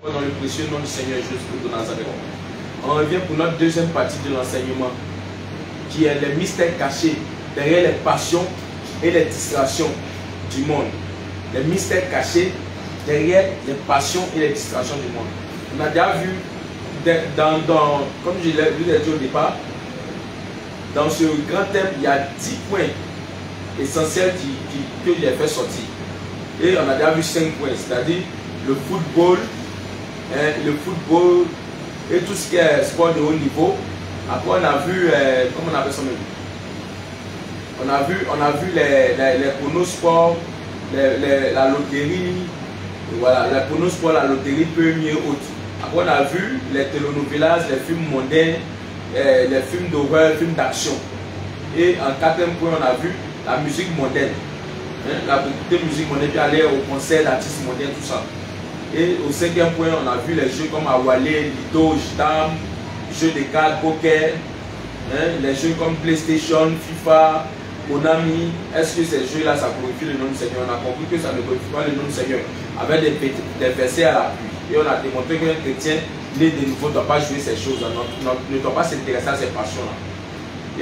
Dans le précieux nom du Seigneur Jésus de Nazareth. On revient pour notre deuxième partie de l'enseignement, qui est les mystères cachés derrière les passions et les distractions du monde. Les mystères cachés derrière les passions et les distractions du monde. On a déjà vu, comme je l'ai dit au départ, dans ce grand thème, il y a 10 points essentiels que j'ai fait sortir. Et on a déjà vu 5 points, c'est-à-dire le football et tout ce qui est sport de haut niveau. Après on a vu, comment on appelle ça même? On a vu les pronosports, la loterie, voilà, les pronosports, la loterie, premier autre. Après on a vu les telenovelas, les films mondains, les films d'horreur, les films d'action. Et en quatrième point, on a vu la musique mondaine. La musique mondaine, puis aller au concert d'artistes mondains, tout ça. Et au cinquième point, on a vu les jeux comme Awale, Lido, Jtam, jeux de cartes, poker, les jeux comme PlayStation, FIFA, Konami. Est-ce que ces jeux-là, ça glorifie le nom du Seigneur? On a compris que ça ne glorifie pas le nom du Seigneur, avec des versets à l'appui. Et on a démontré qu'un chrétien né de nouveau ne doit pas jouer ces choses, ne doit pas s'intéresser à ces passions-là.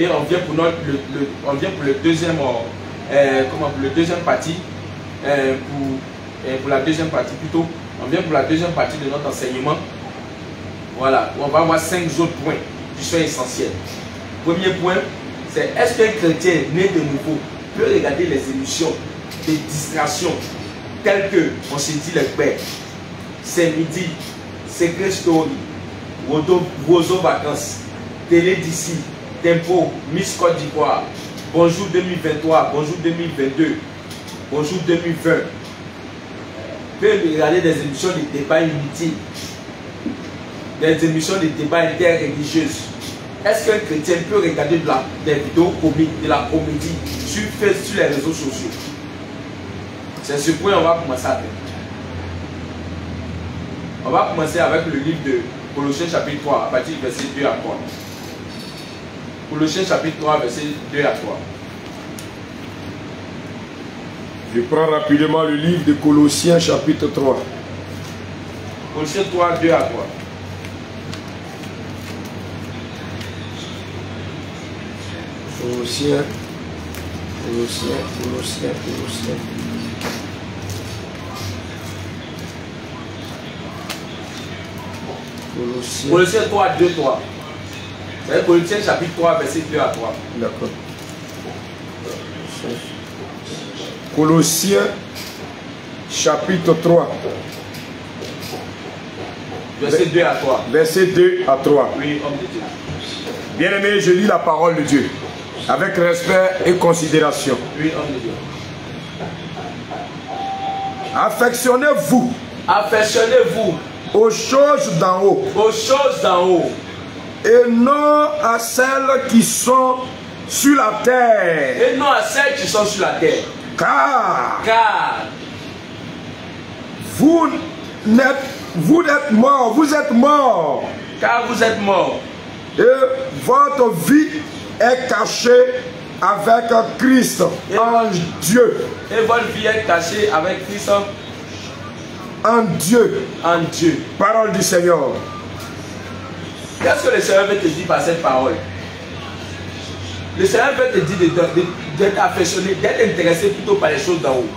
Et on vient pour le deuxième, pour le deuxième partie, pour la deuxième partie plutôt. On vient pour la deuxième partie de notre enseignement. Voilà, on va voir 5 autres points qui sont essentiels. Premier point, c'est est-ce qu'un chrétien né de nouveau peut regarder les émissions de distraction telles que on se dit les pères, c'est midi, Secret Story, Rozo Vacances, Télé d'ici, Tempo, Miss Côte d'Ivoire, Bonjour 2023, Bonjour 2022, Bonjour 2020. Peut regarder des émissions de débat inutiles, des émissions de débat interreligieuses. Est-ce qu'un chrétien peut regarder des vidéos comiques, de la comédie sur les réseaux sociaux? C'est ce point on va commencer avec. On va commencer avec le livre de Colossiens chapitre 3 à partir du verset 2 à 3. Colossiens chapitre 3 verset 2 à 3. Je prends rapidement le livre de Colossiens chapitre 3. Colossiens 3, 2 à 3. Colossiens. Colossiens 3, 2, 3. C'est Colossiens chapitre 3, verset 2 à 3. D'accord. Colossiens chapitre 3. Verset 2 à 3. Verset 2 à 3. Oui, homme de Dieu. Bien-aimé, je lis la parole de Dieu avec respect et considération. Oui, homme de Dieu. Affectionnez-vous. Affectionnez-vous Aux choses d'en haut. aux choses d'en haut Et non à celles qui sont sur la terre. et non à celles qui sont sur la terre. Car Car vous êtes morts. Vous êtes morts. car vous êtes morts Et votre vie est cachée avec Christ en Dieu. et votre vie est cachée avec Christ En Dieu. en Dieu. Parole du Seigneur. Qu'est-ce que le Seigneur veut te dire par cette parole? Le Seigneur veut te dire d'être affectionné, d'être intéressé plutôt par les choses d'en haut.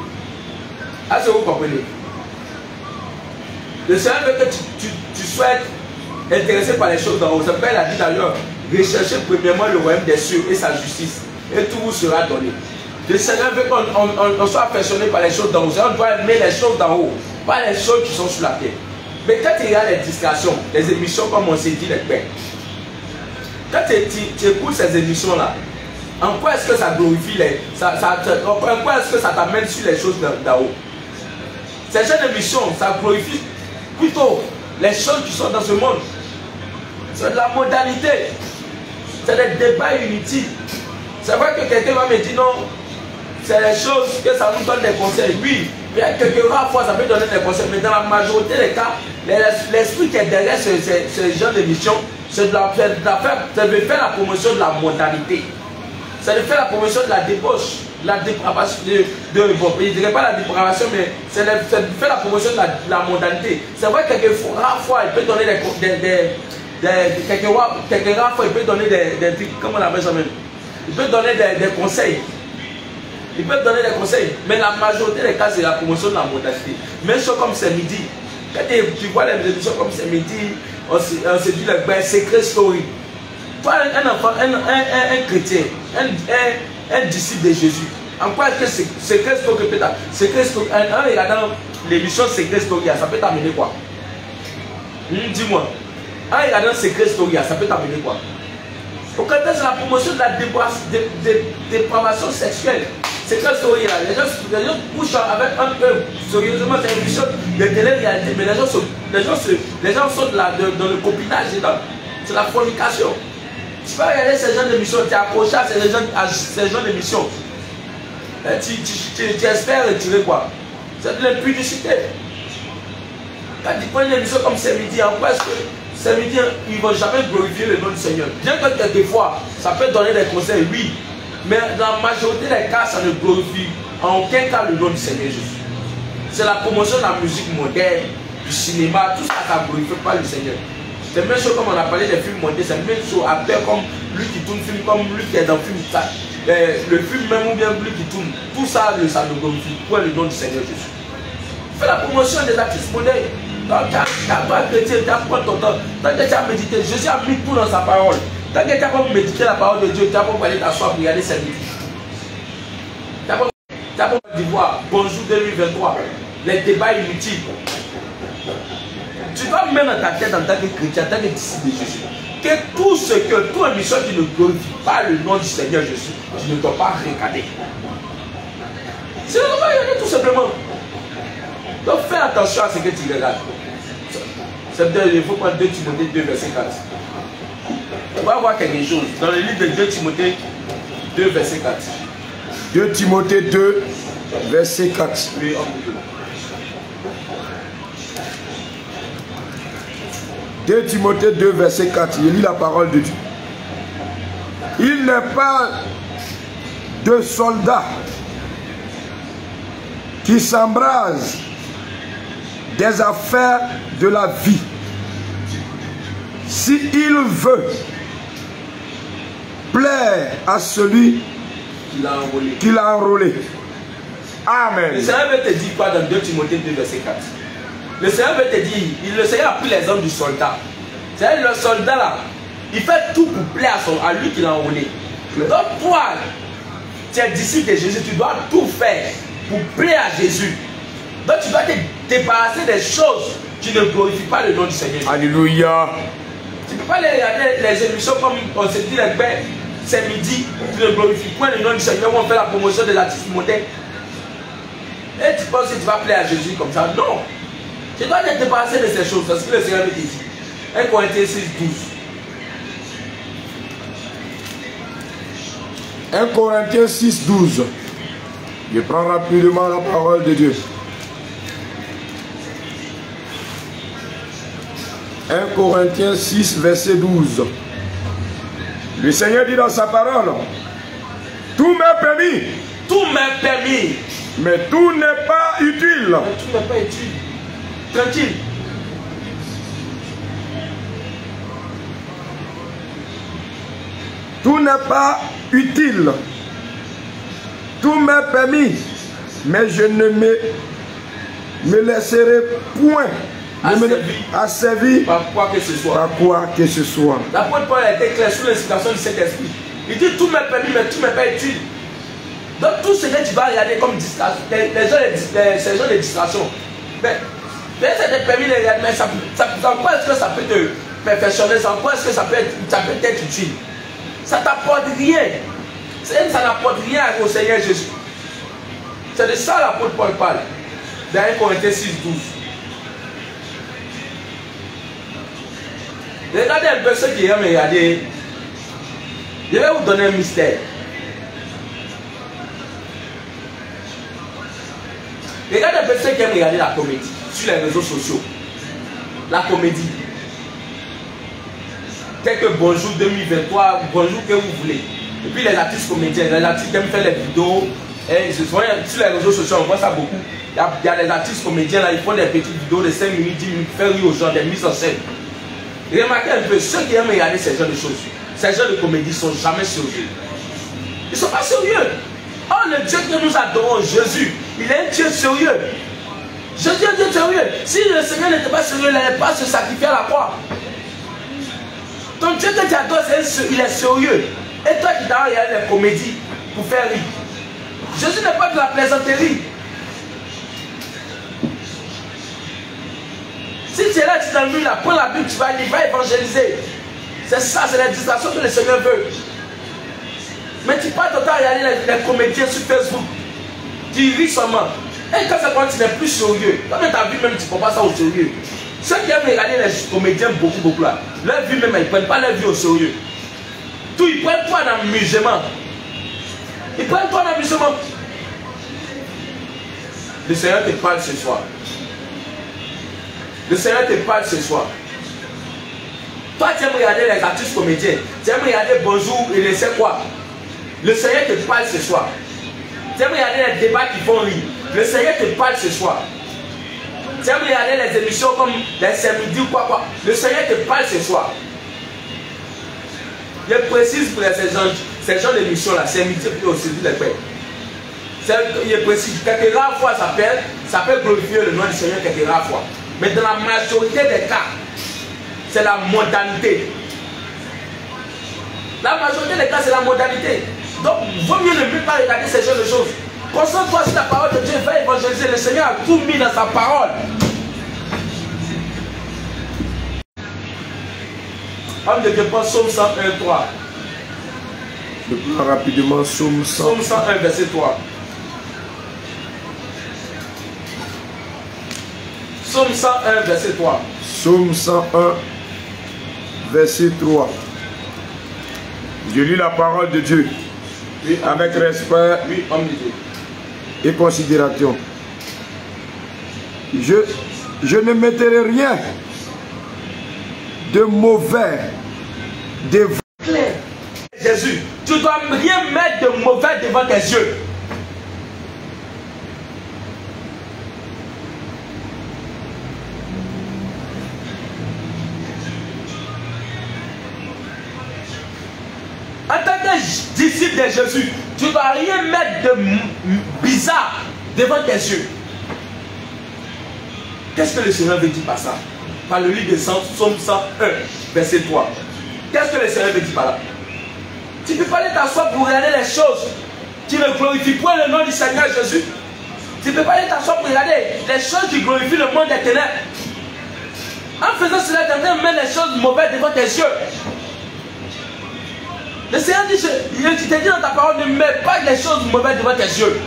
Est-ce que vous comprenez? Le Seigneur veut que tu sois intéressé par les choses d'en haut. C'est pourquoi il a dit d'ailleurs, recherchez premièrement le royaume des cieux et sa justice, et tout vous sera donné. Le Seigneur veut qu'on soit affectionné par les choses d'en haut. On doit aimer les choses d'en haut, pas les choses qui sont sur la terre. Mais quand il y a les distractions, les émissions comme on s'est dit les pères, quand tu écoutes ces émissions-là, en quoi est-ce que ça glorifie en quoi est-ce que ça t'amène sur les choses d'en haut? Ces jeunes émissions, ça glorifie plutôt les choses qui sont dans ce monde. C'est de la modalité. C'est des débats inutiles. C'est vrai que quelqu'un va me dire non, c'est les choses que ça nous donne des conseils. Oui, il y a quelques rares fois ça peut donner des conseils, mais dans la majorité des cas, l'esprit qui est derrière ce genre d'émission, c'est de faire la promotion de la modalité. C'est de faire la promotion de la débauche. la dépravation, bon, je ne dirais pas la dépravation, mais c'est fait la promotion de la mondanité. C'est vrai que quelques rares fois, il peut donner quelques rares fois, il peut donner des trucs, comment on appelle ça même? Il peut donner des conseils. Il peut donner des conseils, mais la majorité des cas, c'est la promotion de la modernité. Même chose comme c'est midi. Quand tu vois les émissions comme c'est midi, on se dit le secret story. Toi, un enfant, un chrétien, un disciple de Jésus, en quoi est-ce que secret story peut t'amener? Secret story, en regardant l'émission secret story, ça peut t'amener quoi? Dis-moi. En regardant secret story, ça peut t'amener quoi? Au contraire, c'est la promotion de la dépravation sexuelle. C'est que story là, les gens couchent avec un peu, sérieusement, c'est une émission de télé-réalité, mais les gens sont là dans le copinage, c'est la fornication. Tu vas regarder ces gens d'émissions, tu es accroché à ces gens d'émissions. Tu espères retirer quoi? C'est de l'impudicité. Quand tu prends une émission comme c'est midi, en quoi est-ce que c'est midi, ils ne vont jamais glorifier le nom du Seigneur? Bien que quelquefois, ça peut donner des conseils, oui. Mais dans la majorité des cas, ça ne glorifie en aucun cas le nom du Seigneur Jésus. C'est la promotion de la musique moderne, du cinéma, tout ça, ça ne glorifie pas le Seigneur. C'est la même chose comme on a parlé des films modernes, c'est la même chose. Après, comme lui qui tourne film, comme lui qui est dans le film, ça, le film même ou bien lui qui tourne, tout ça, ça ne glorifie pas le nom du Seigneur Jésus. Fais la promotion des artistes modernes. Donc, tu as pas chrétien, tu as pas ton temps. Tant que tu as médité, Jésus a mis tout dans sa parole. Tant que tu n'as pas médité la parole de Dieu, tu n'as pas aller t'asseoir pour regarder sa vie. Tu n'as pas dit voir, bonjour 2023, les débats inutiles. Tu dois mettre dans ta tête en tant que chrétien, en tant que disciple de Jésus, que tout ce que, toute émission qui ne glorifie pas le nom du Seigneur Jésus, tu ne dois pas regarder. Tu ne dois pas regarder tout simplement. Donc fais attention à ce que tu regardes. Il faut prendre 2 Timothée 2, verset 4. On va voir quelque chose dans le livre de 2 Timothée 2, verset 4. 2 Timothée 2, verset 4. Oui, 2 Timothée 2, verset 4. Je lis la parole de Dieu. Il n'est pas de soldats qui s'embrasent des affaires de la vie. Si il veut plaire à celui qui l'a enrôlé. Amen. Le Seigneur veut te dire quoi dans 2 Timothée 2, verset 4? Le Seigneur veut te dire, le Seigneur a pris l'exemple du soldat. C'est-à-dire le soldat là, il fait tout pour plaire à lui qui l'a enrôlé. Donc toi, tu es disciple de Jésus, tu dois tout faire pour plaire à Jésus. Donc tu dois te débarrasser des choses qui ne glorifient pas le nom du Seigneur. Alléluia. Tu ne peux pas regarder les émissions comme on se dit, c'est midi, tu ne glorifies pas le nom du Seigneur où on fait la promotion des artistes modernes. Et tu penses que tu vas plaire à Jésus comme ça? Non. Tu dois te débarrasser de ces choses. C'est ce que le Seigneur veut te dire. 1 Corinthiens 6, 12. 1 Corinthiens 6, 12. Je prends rapidement la parole de Dieu. 1 Corinthiens 6, verset 12. Le Seigneur dit dans sa parole, tout m'est permis. Tout m'est permis. Mais tout n'est pas utile. Mais tout n'est pas utile. Tranquille. Tout n'est pas utile. Tout m'est permis. Mais je ne me laisserai point asservi par quoi que ce soit. Par quoi que ce soit. L'apôtre Paul a été clair sous l'inspiration du Saint-Esprit. Il dit tout m'est permis, mais tout n'est pas utile. Donc tout ce que tu vas regarder comme distraction, ces gens de distraction, mais ça te permet de regarder, mais en quoi est-ce que ça peut te perfectionner, en quoi est-ce que ça peut être utile? Ça ne t'apporte rien. Ça n'apporte rien au Seigneur Jésus. C'est de ça l'apôtre Paul parle. Dans 1 Corinthiens 6, 12. Regardez un peu ceux qui aiment regarder. Je vais vous donner un mystère. Regardez un peu ceux qui aiment regarder la comédie sur les réseaux sociaux. La comédie. Tel que bonjour 2023, bonjour que vous voulez. Et puis les artistes comédiens, les artistes qui aiment faire les vidéos, Et sur les réseaux sociaux, on voit ça beaucoup. Il y a des artistes comédiens là, ils font des petites vidéos de 5 minutes, 10 minutes, faire rire aux gens, des mises en scène. Remarquez un peu, ceux qui aiment regarder ces genres de choses, ces genres de comédies ne sont jamais sérieux. Ils ne sont pas sérieux. Oh, le Dieu que nous adorons, Jésus, il est un Dieu sérieux. Jésus est un Dieu sérieux. Si le Seigneur n'était pas sérieux, il n'allait pas se sacrifier à la croix. Ton Dieu que tu adores, il est sérieux. Et toi qui t'as regardé les comédies pour faire rire. Jésus n'est pas de la plaisanterie. Si tu es là, tu t'ennuies là, prends la Bible, tu vas lire, va évangéliser. C'est ça, c'est la distraction que le Seigneur veut. Mais tu passes ton temps à regarder les comédiens sur Facebook. Tu ris seulement. Et quand ça commence, tu n'es plus sérieux. Quand tu as vu même, tu ne prends pas ça au sérieux. Ceux qui aiment regarder les comédiens beaucoup là, leur vie même, ils ne prennent pas leur vie au sérieux. Tout, ils prennent toi en amusement. Ils prennent toi en amusement. Le Seigneur te parle ce soir. Le Seigneur te parle ce soir. Toi, tu aimes regarder les artistes comédiens. Tu aimes regarder Bonjour et ne sais quoi. Le Seigneur te parle ce soir. Tu aimes regarder les débats qui font rire. Le Seigneur te parle ce soir. Tu aimes regarder les émissions comme les samedis ou quoi. Le Seigneur te parle ce soir. Je précise pour ces gens d'émissions là, c'est midi puis aussi les pères. Je précise, quelques rares fois ça peut glorifier le nom du Seigneur quelques rares fois. Mais dans la majorité des cas, c'est la modalité. La majorité des cas, c'est la modalité. Donc, il vaut mieux ne plus pas regarder ces genres de choses. Concentre-toi sur la parole de Dieu, va évangéliser. Le Seigneur a tout mis dans sa parole. Homme de Dieu, prends Psaume 101, 3. Je prends rapidement Psaume 101, verset 3. Psaume 101, verset 3. Psaume 101, verset 3. Je lis la parole de Dieu. Oui, avec respect, oui, homme de Dieu, et considération. Je ne mettrai rien de mauvais devant. Jésus, tu ne dois rien mettre de mauvais devant tes yeux. En tant que disciple de Jésus, tu ne dois rien mettre de bizarre devant tes yeux. Qu'est-ce que le Seigneur veut dire par ça? Par le livre de Psaume 101, verset 3. Qu'est-ce que le Seigneur veut dire par là? Tu ne peux pas aller t'asseoir pour regarder les choses qui ne glorifient point le nom du Seigneur Jésus. Tu ne peux pas aller t'asseoir pour regarder les choses qui glorifient le monde des ténèbres. En faisant cela, tu es en train de mettre les choses mauvaises devant tes yeux. Le Seigneur dit, tu t'es dit dans ta parole, ne mets pas les choses mauvaises devant tes yeux.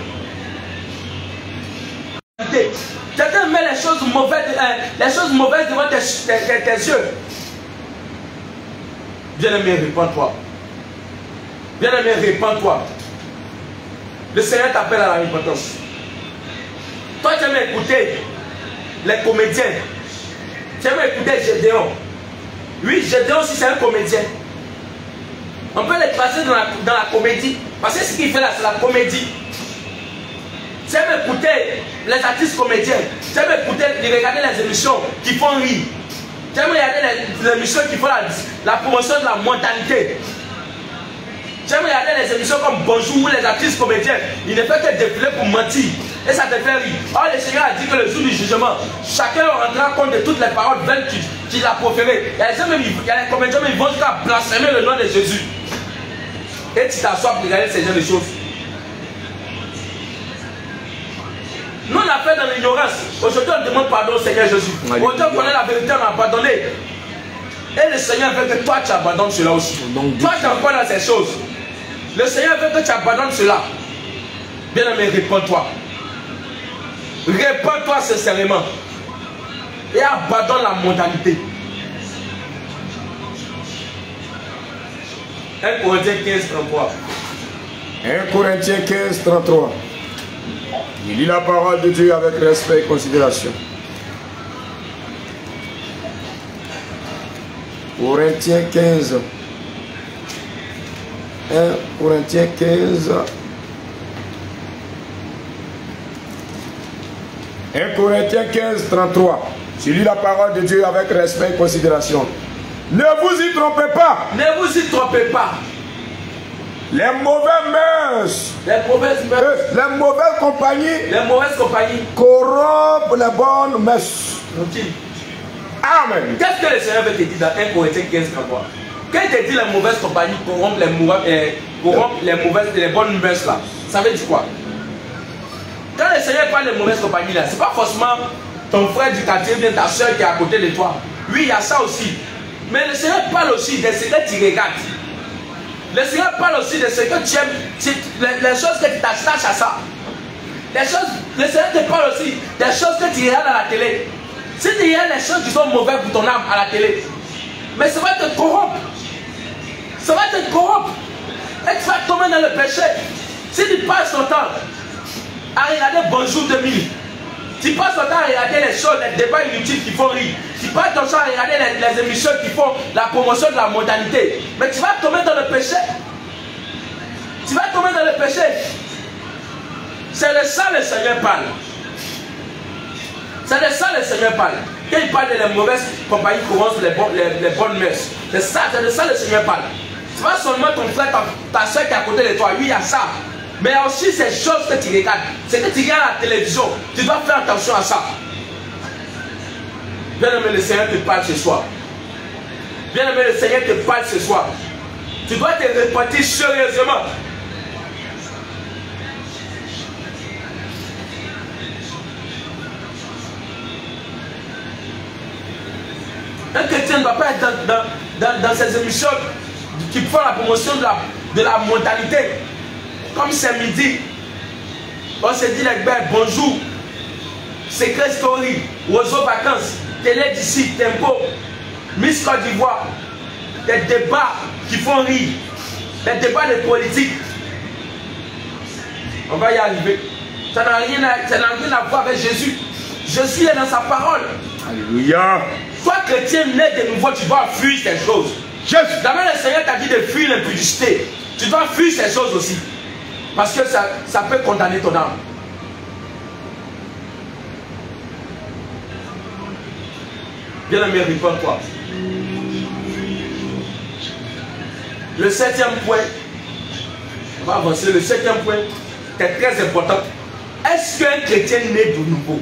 Tu es en train de mettre les choses mauvaises devant tes yeux. Bien-aimé, répands-toi. Bien-aimé, répands-toi. Le Seigneur t'appelle à la repentance. Toi, tu aimes écouter les comédiens. Tu aimes écouter Gédéon. Oui, Gédéon aussi, c'est un comédien. On peut les classer dans la comédie. Parce que ce qu'il fait là, c'est la comédie. Tu aimes écouter les artistes comédiens. Tu aimes regarder les émissions qui font rire. Tu aimes regarder les émissions qui font la promotion de la mondanité. Tu aimes regarder les émissions comme Bonjour où les artistes comédiens, ils ne font que défiler pour mentir. Et ça te fait rire. Or, le Seigneur a dit que le jour du jugement, chacun rendra compte de toutes les paroles vaines qu'il a proférées. Il y a les comédiens, mais ils vont jusqu'à blasphémer le nom de Jésus. Et tu t'assois pour regarder ces genres de choses. Nous, on a fait dans l'ignorance. Aujourd'hui, on demande pardon au Seigneur Jésus. Aujourd'hui, on connaît la vérité, on a abandonné. Et le Seigneur veut que toi, tu abandonnes cela aussi. Toi, tu es encore dans ces choses. Le Seigneur veut que tu abandonnes cela. Bien-aimé, réponds-toi. Réponds-toi sincèrement. Et abandonne la mondanité. 1 Corinthiens 15, 33. 1 Corinthiens 15, 33. Il lit la parole de Dieu avec respect et considération. Corinthiens 15. 1 Corinthiens 15. 1 Corinthiens 15, 33. Je lis la parole de Dieu avec respect et considération. Ne vous y trompez pas. Ne vous y trompez pas. Les mauvaises mœurs, les mauvaises compagnies corrompent les bonnes mœurs. Amen. Qu'est-ce que le Seigneur veut te dire dans 1 Corinthiens 15, 33? Quand il te dit les mauvaises compagnies corrompent les bonnes mœurs là, ça veut dire quoi? Quand le Seigneur parle de mauvaises compagnies là, c'est pas forcément ton frère du quartier, bien ta soeur qui est à côté de toi. Oui, il y a ça aussi. Mais le Seigneur parle aussi de ce que tu regardes. Le Seigneur parle aussi de ce que tu aimes, les choses que tu t'attaches à ça. Le Seigneur te parle aussi des choses que tu regardes à la télé. Si tu regardes les choses qui sont mauvaises pour ton âme à la télé, mais ça va te corrompre. Ça va te corrompre. Et tu vas tomber dans le péché. Si tu passes ton temps à regarder Bonjour 2000, tu passes ton temps à regarder les choses, les débats inutiles qui font rire, tu passes ton temps à regarder les émissions qui font la promotion de la modernité, mais tu vas tomber dans le péché. Tu vas tomber dans le péché. C'est de ça le Seigneur parle. C'est de ça le Seigneur parle. Quand il parle de les mauvaises compagnies qui corrompent les bonnes mœurs, c'est de ça le Seigneur parle. C'est pas seulement ton frère, ta soeur qui est à côté de toi, oui, il y a ça. Mais il y a aussi ces choses que tu regardes. C'est que tu regardes à la télévision, tu dois faire attention à ça. Bien-aimé, le Seigneur te parle ce soir. Bien-aimé, le Seigneur te parle ce soir. Tu dois te repentir sérieusement. Un chrétien ne doit pas être dans ces émissions qui font la promotion de la mondialité. Comme c'est midi, on se dit les gars, bonjour, Secret Story, Oiseau Vacances, Télé d'ici, Tempo, Miss Côte d'Ivoire, des débats qui font rire, des débats de politique. On va y arriver. Ça n'a rien à voir avec Jésus. Jésus est dans sa parole. Alléluia. Toi, chrétien, né de nouveau, tu dois fuir ces choses. D'abord, le Seigneur t'a dit de fuir l'impudicité. Tu dois fuir ces choses aussi. Parce que ça peut condamner ton âme. Bien-aimé, réponds-toi. Le 7e point, on va avancer. Le 7e point, c'est très important. Est-ce qu'un chrétien né de nouveau,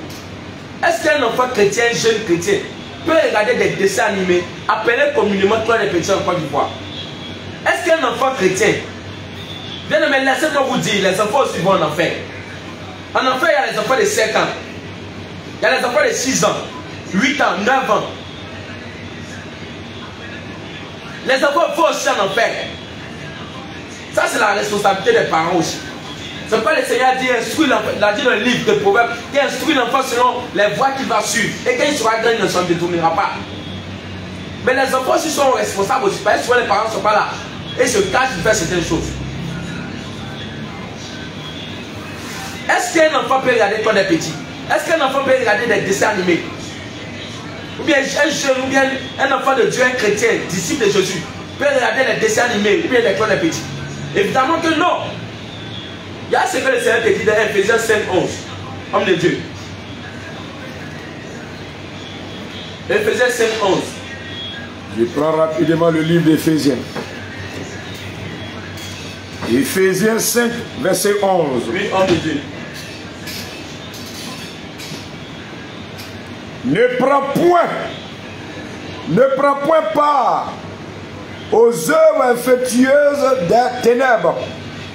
est-ce qu'un enfant chrétien, jeune chrétien, peut regarder des dessins animés appelés communément Claude les Petits en Côte d'Ivoire? Est-ce qu'un enfant chrétien, bien aimé, laissez-moi vous dire, les enfants aussi vont en enfer. En enfer, il y a les enfants de 7 ans, il y a les enfants de 6 ans, 8 ans, 9 ans. Les enfants vont aussi en enfer. Ça, c'est la responsabilité des parents aussi. C'est pas le Seigneur dit instruire l'enfant, il a dit dans le livre de Proverbes, qu'il instruit l'enfant selon les voies qu'il va suivre. Et quand il sera grand, il ne s'en détournera pas. Mais les enfants aussi sont responsables aussi, parce que souvent les parents ne sont pas là. Et se cachent de faire certaines choses. Est-ce qu'un enfant peut regarder quand il est petit? Est-ce qu'un enfant peut regarder des dessins animés? Ou bien un jeune, ou bien un enfant de Dieu, un chrétien, disciple de Jésus, peut regarder les dessins animés, ou bien les quand il est petit? Évidemment que non. Il y a ce que le Seigneur te dit dans Ephésiens 5, 11. Homme de Dieu. Ephésiens 5, 11. Je prends rapidement le livre d'Éphésiens. Éphésiens 5, verset 11. Oui, homme de Dieu. Ne prends point part aux œuvres infectueuses des ténèbres,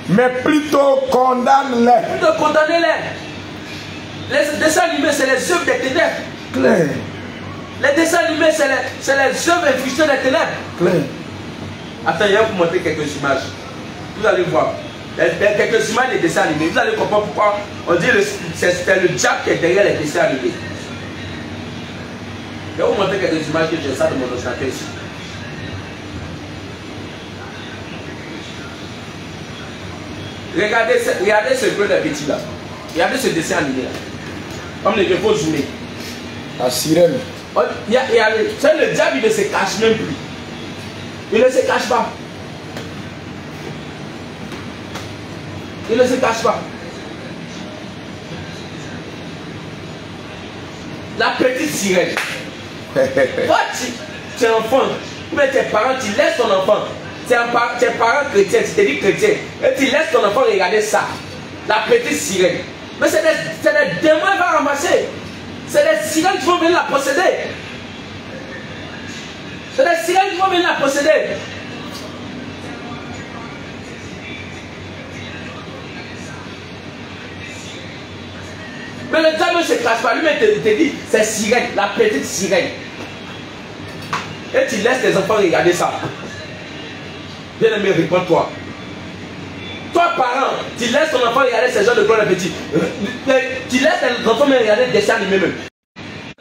mais plutôt condamne-les. Plutôt condamnez-les. Les dessins animés, c'est les œuvres des ténèbres. Claire. Les dessins animés, c'est les œuvres infectueuses des ténèbres. Claire. Attends, je vais vous montrer quelques images. Vous allez voir. Quelques images des dessins animés. Vous allez comprendre pourquoi on dit que c'est le diable qui est derrière les dessins animés. Je vais vous montrer quelques images que j'ai ça de mon ordinateur ici. Regardez ce peu de petit là. Regardez ce dessin animé là. Comme les faut zoomer. La sirène. C'est le diable, il ne se cache même plus. Il ne se cache pas. Il ne se cache pas. La petite sirène. Toi, tu es enfant, mais tes parents, tu laisses ton enfant. Tes parents chrétiens, tu te dis chrétien, et tu laisses ton enfant regarder ça. La petite sirène. Mais c'est des démons qui vont ramasser. C'est des sirènes qui vont venir la posséder. C'est des sirènes qui vont venir la posséder. Mais le diable ne se cache pas. Lui-même te dit, c'est sirène, la petite sirène. Et tu laisses tes enfants regarder ça. Bien aimé, réponds-toi. Toi, parent, tu laisses ton enfant regarder ces genres de gloire petit. Tu laisses tes enfants regarder des dessins animés même.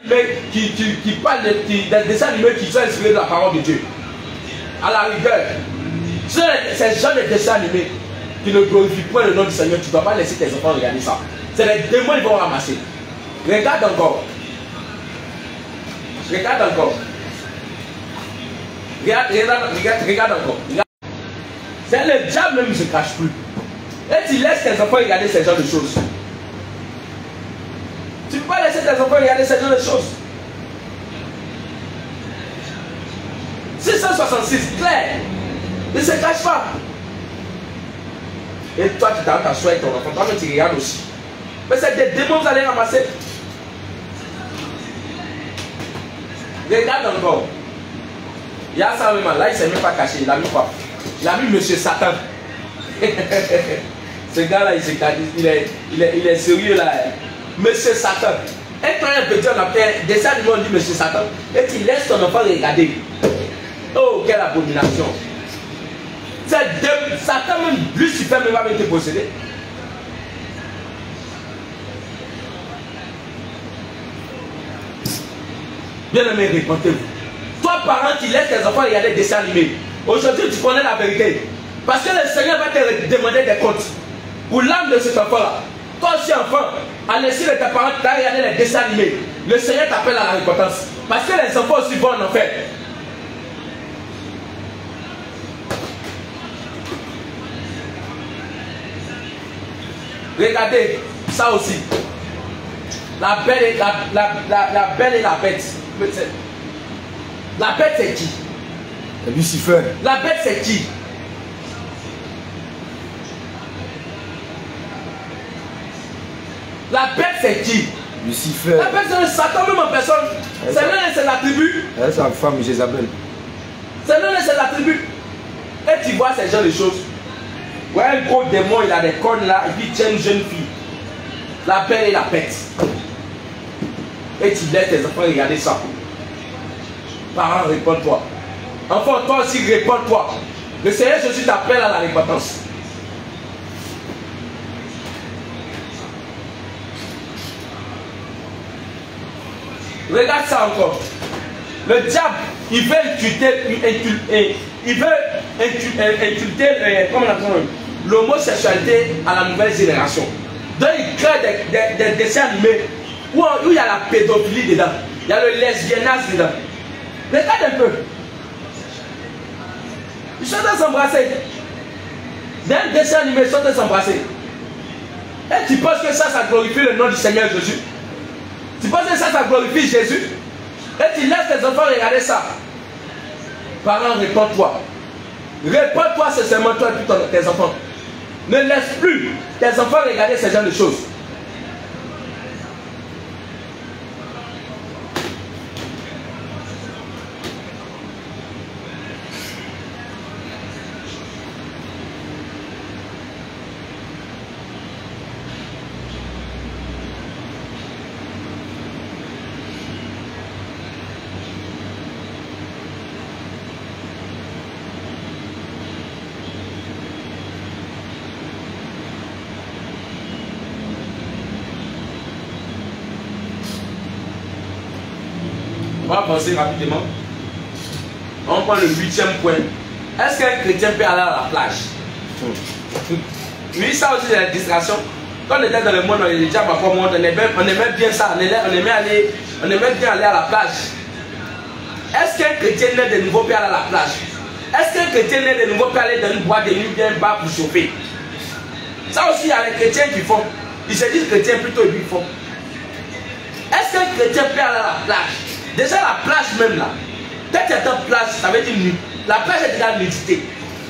Mais qui parlent des dessins animés qui sont inspirés de la parole de Dieu. À la rigueur, ces genres de dessins animés qui ne glorifient point le nom du Seigneur, tu ne dois pas laisser tes enfants regarder ça. C'est les démons qui vont ramasser. Regarde encore. Regarde encore. Regarde encore. C'est le diable même qui ne se cache plus. Et tu laisses tes enfants regarder ce genre de choses. Tu ne peux pas laisser tes enfants regarder ce genre de choses. 666, clair. Ne se cache pas. Et toi, tu t'arrêtes à soi avec ton enfant. Toi, tu regardes aussi. Mais c'est des démons que vous allez ramasser. Regarde encore. Il y a ça même là, il ne s'est même pas caché. Il a mis quoi? Il a mis Monsieur Satan. Ce gars-là, il est sérieux là. Monsieur Satan. Et quand un petit on appelle des animaux, on dit Monsieur Satan. Et tu laisses ton enfant regarder. Oh, quelle abomination. Satan même, Lucifer même va te posséder. Bien aimé, répondez-vous. Toi, parent, qui laisse tes enfants regarder des dessins animés. Aujourd'hui, tu connais la vérité. Parce que le Seigneur va te demander des comptes. Pour l'âme de cet enfant-là. Toi aussi, enfant, à l'insu de tes parents, tu as regardé les dessins animés. Le Seigneur t'appelle à la repentance. Parce que les enfants aussi vont en enfer. Regardez ça aussi. La belle et la bête. La bête c'est qui? C'est Lucifer. La bête c'est qui? La bête c'est qui? Lucifer. La bête c'est le Satan même en personne. C'est la tribu. Elle est sa femme Jézabel. C'est la tribu. Et tu vois ces genres de choses. Ouais, un gros démon, il a des cornes là, et puis il tient une jeune fille. La belle et la bête. Et tu laisses tes enfants regarder ça. Parents, réponds-toi. Enfant, toi aussi, réponds-toi. Le Seigneur Jésus t'appelle à la repentance. Regarde ça encore. Le diable, il veut inculter, comment on appelle, l'homosexualité à la nouvelle génération. Donc il crée des dessins animés où il y a la pédophilie dedans. Il y a le lesbianisme dedans. Regarde un peu. Ils sont en train de s'embrasser. Dans un dessin animé, ils sont en train de s'embrasser. Et tu penses que ça glorifie le nom du Seigneur Jésus? Tu penses que ça glorifie Jésus? Et tu laisses tes enfants regarder ça. Parents, réponds-toi. Réponds-toi sincèrement, toi et puis tes enfants. Ne laisse plus tes enfants regarder ce genre de choses. On va avancer rapidement. On prend le 8e point. Est-ce qu'un chrétien peut aller à la plage? Oui, ça aussi c'est la distraction. Quand on était dans le monde, on est déjà parfois monde, on aimait bien ça, on aimait bien aller à la plage. Est-ce qu'un chrétien né de nouveau peut aller à la plage? Est-ce qu'un chrétien né de nouveau peut aller dans une boîte de nuit bien bas pour chauffer? Ça aussi, il y a les chrétiens qui font. Ils se disent chrétiens plutôt, ils font. Est-ce Est-ce qu'un chrétien peut aller à la plage? Déjà la plage même là, quand tu es en plage, ça veut dire nu. La plage est déjà nudité.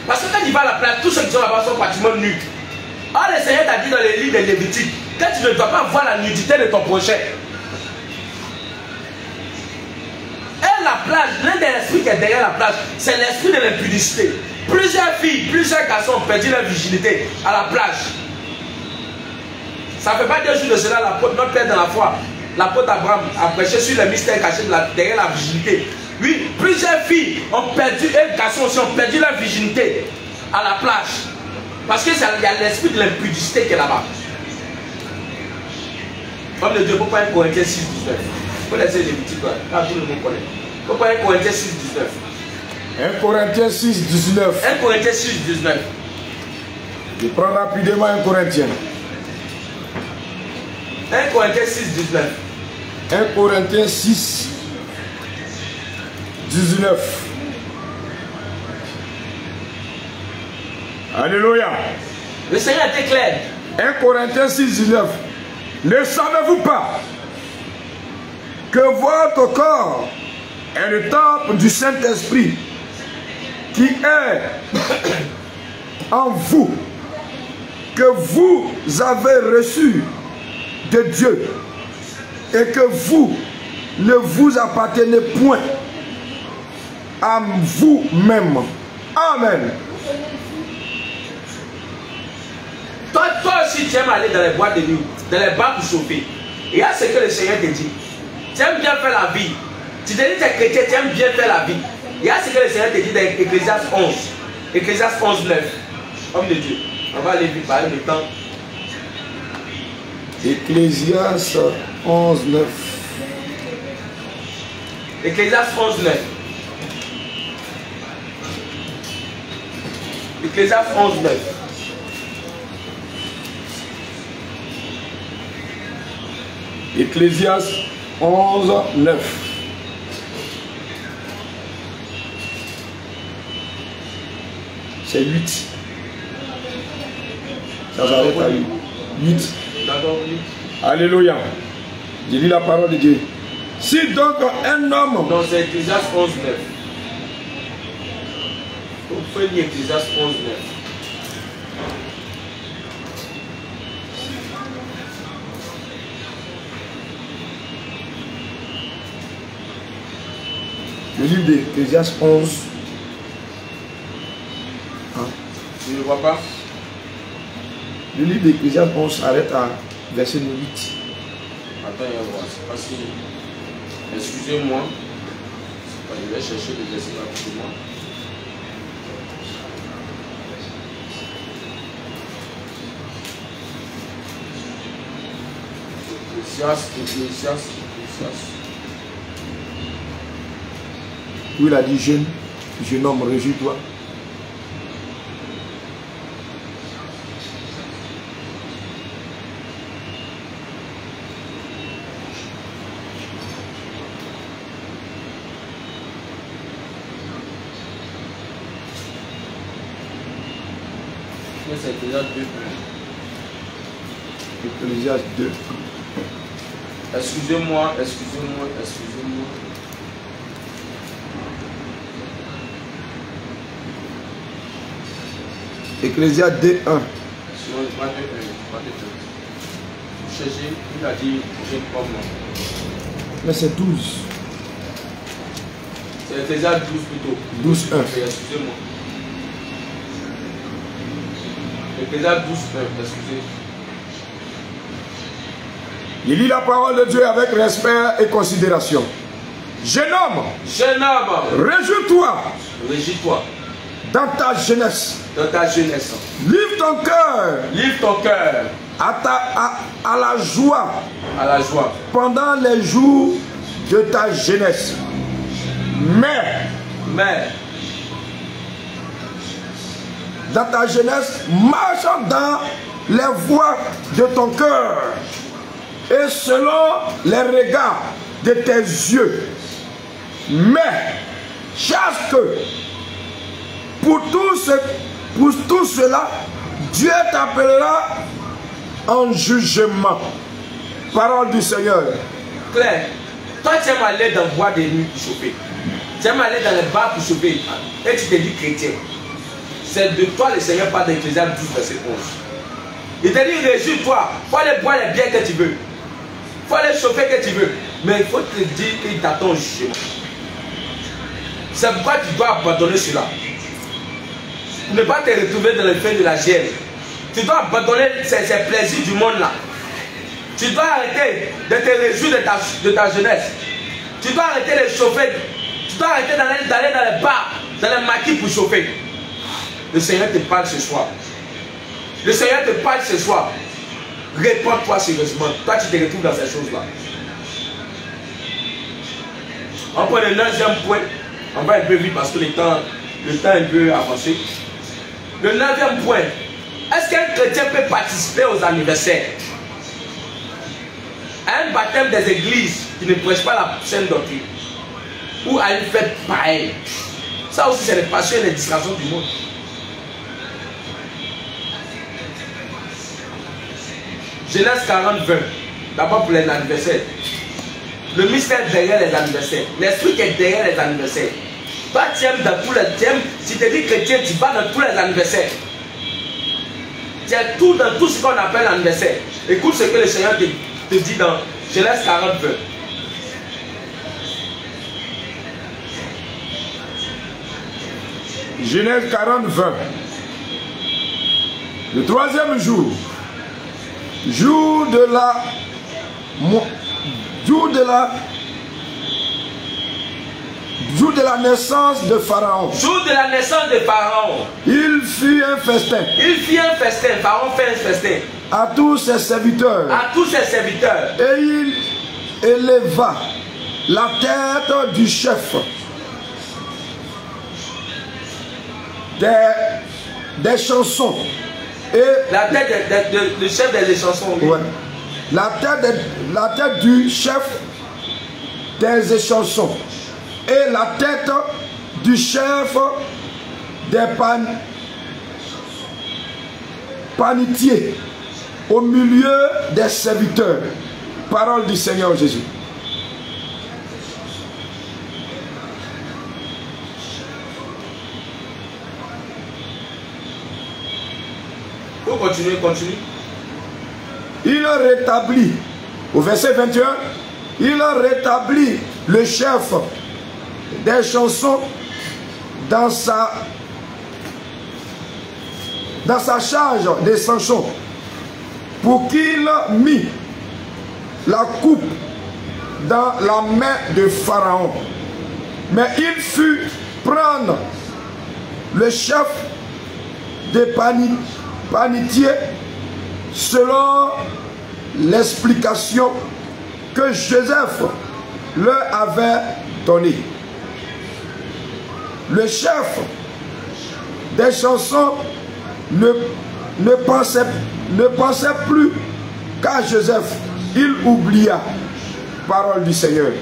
Parce que quand tu vas à la plage, tous ceux qui sont là-bas sont pratiquement nus. Or le Seigneur t'a dit dans les livres de Lévitique, quand tu ne dois pas voir la nudité de ton prochain. Et la plage, l'un des esprits qui est derrière la plage, c'est l'esprit de l'impudicité. Plusieurs filles, plusieurs garçons ont perdu leur virginité à la plage. Ça ne fait pas 2 jours de cela, notre père dans la foi, l'apôtre Abraham a prêché sur le mystère caché derrière la virginité. Oui, plusieurs filles ont perdu, et garçons aussi ont perdu leur virginité à la plage. Parce qu'il y a l'esprit de l'impudicité qui est là-bas. Homme de Dieu, il faut pas 1 Corinthiens 6, 19. Il faut laisser les petits quoi, car tout le monde connaît. Il faut pas 1 Corinthiens 6, 19. 1 Corinthiens 6, 19. 1 Corinthiens 6, 19. Je prends rapidement 1 Corinthiens. 1 Corinthiens 6, 19. 1 Corinthiens 6, 19. Alléluia. Le Seigneur était clair. 1 Corinthiens 6, 19. Ne savez-vous pas que votre corps est le temple du Saint-Esprit qui est en vous, que vous avez reçu de Dieu et que vous ne vous appartenez point à vous-même. Amen. Toi aussi, tu aimes aller dans les boîtes de nuit, dans les bars pour chauffer. Et il y a ce que le Seigneur te dit. Tu aimes bien faire la vie. Tu te dis que tu es chrétien, tu aimes bien faire la vie. Il y a ce que le Seigneur te dit dans Ecclésiaste 11. Ecclésiaste 11, 9. Homme de Dieu. On va aller vite par le temps. Ecclésiaste 11, 9. Ecclésiaste 11, 9. Ecclésiaste 11, 9. Ecclésiaste 11, 9. C'est 8. Ça s'arrête à 8. 8. Alléluia. Je lis la parole de Dieu. Si donc un homme... Donc c'est Ecclésiaste 11, 9. Vous pouvez lire Ecclésiaste 11, 9. Le livre d'Ecclésiaste 11. Hein? Tu ne vois pas? Le livre d'Ecclésiaste 11 s'arrête à verset 8. Attends, il va voir. C'est pas si. Excusez-moi. Je vais chercher le verset rapidement. Ecclésiaste. Où il a dit jeune homme, réjouis-toi. C'est Ecclésiaste 2. Ecclésiaste 2. Excusez-moi. Ecclésiaste 2, 1. Sinon, pas de 1. Cherchez, il a dit, j'ai comme moi. Mais c'est 12. C'est Ecclésiaste 12 plutôt. 12, 1. Excusez-moi. Ecclésiaste 12, 1. Excusez. Il lit la parole de Dieu avec respect et considération. Jeune homme, réjouis-toi dans ta jeunesse. Livre ton cœur à la joie pendant les jours de ta jeunesse. Mais dans ta jeunesse, marche dans les voies de ton cœur et selon les regards de tes yeux. Mais chasse que pour tout cela, Dieu t'appellera en jugement. Parole du Seigneur. Claire, toi tu aimes aller dans le bois de nuit pour chauffer. Tu aimes aller dans les bars pour chauffer. Et tu te dis chrétien. C'est de toi le Seigneur parle d'Ecclésiaste 12, verset 11. Il te dit, réjouis-toi. Il faut aller boire les biens que tu veux. Il faut aller chauffer que tu veux. Mais il faut te dire qu'il t'attend au jugement. C'est pourquoi tu dois abandonner cela. Pour ne pas te retrouver dans le feu de la gêne. Tu dois abandonner ces plaisirs du monde là. Tu dois arrêter de te réjouir de ta jeunesse. Tu dois arrêter de chauffer. Tu dois arrêter d'aller dans les bars, dans les maquis pour chauffer. Le Seigneur te parle ce soir. Le Seigneur te parle ce soir. Réponds-toi sérieusement. Toi, tu te retrouves dans ces choses-là. On prend le 9e point. On va un peu vite parce que le temps est un peu avancé. Le 9e point. Est-ce qu'un chrétien peut participer aux anniversaires? À un baptême des églises qui ne prêchent pas la sainte doctrine? Ou à une fête pareille? Ça aussi, c'est les passions et les distractions du monde. Genèse 40, 20. D'abord pour les anniversaires. Le mystère derrière les anniversaires. L'esprit qui est derrière les anniversaires. Toi, tu aimes dans tous les thèmes. Si tu dis chrétien, tu vas dans tous les anniversaires. Tu es tout dans tout ce qu'on appelle l'anniversaire. Écoute ce que le Seigneur te dit dans Genèse 40, 20. Genèse 40, 20. Le 3e jour. Jour de la naissance de Pharaon. Jour de la naissance de Pharaon. Il fit un festin. Il fit un festin. Pharaon fait un festin. À tous ses serviteurs. À tous ses serviteurs. Et il éleva la tête du chef des chansons. Et la tête du chef des chansons. Ouais. La tête du chef des chansons. Et la tête du chef des panitiers au milieu des serviteurs. Parole du Seigneur Jésus. Continue. Il rétablit, au verset 21, il rétablit le chef des chansons dans sa charge des chansons pour qu'il mit la coupe dans la main de Pharaon. Mais il fut prendre le chef des panitiers selon l'explication que Joseph leur avait donnée. Le chef des chansons ne pensait plus qu'à Joseph. Il oublia. Parole du Seigneur.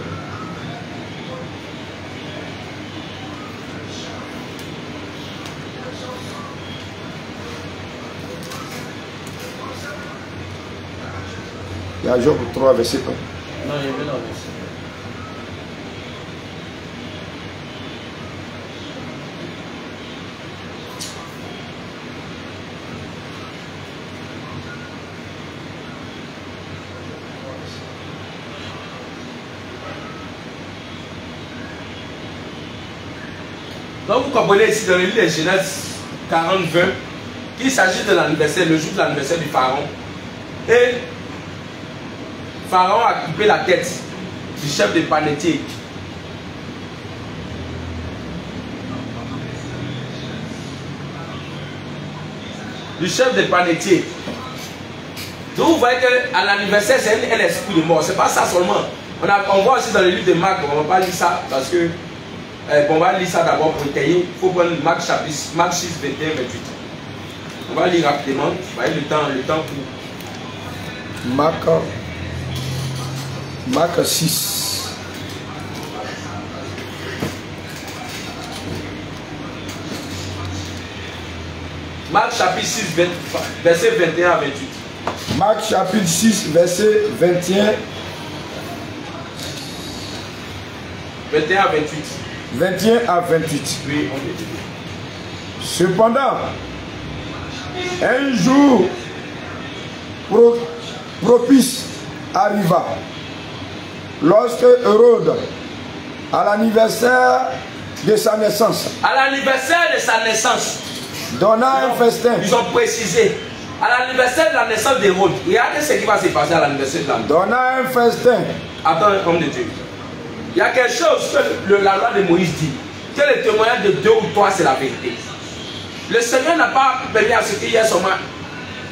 Il y a Job 3, verset 1. Non, il y avait dans le verset. Donc vous comprenez ici dans le livre de Genèse 40, 20 qu'il s'agit de l'anniversaire, le jour de l'anniversaire du Pharaon. Et Pharaon a coupé la tête du chef des panetiers. Du chef des panetiers. Donc vous voyez qu'à l'anniversaire, c'est un esprit de mort. C'est pas ça seulement. On voit aussi dans le livre de Marc, on ne va pas lire ça parce que on va lire ça d'abord pour étayer. Il faut prendre Marc 6, 21, 28. On va lire rapidement. Vous voyez le temps pour. Marc 6. Marc chapitre 6, verset 21 à 28. Marc chapitre 6, verset 21 21 à 28. 21 à 28. Oui, on dit. Cependant, un jour propice arriva, lorsque Hérode, à l'anniversaire de sa naissance, donna un festin. Ils ont précisé. À l'anniversaire de la naissance d'Hérode, regardez ce qui va se passer à l'anniversaire de la naissance. Donna un festin. Attends, homme de Dieu. Il y a quelque chose que la loi de Moïse dit. Que le témoignage de 2 ou 3, c'est la vérité. Le Seigneur n'a pas permis à ce qu'il y ait seulement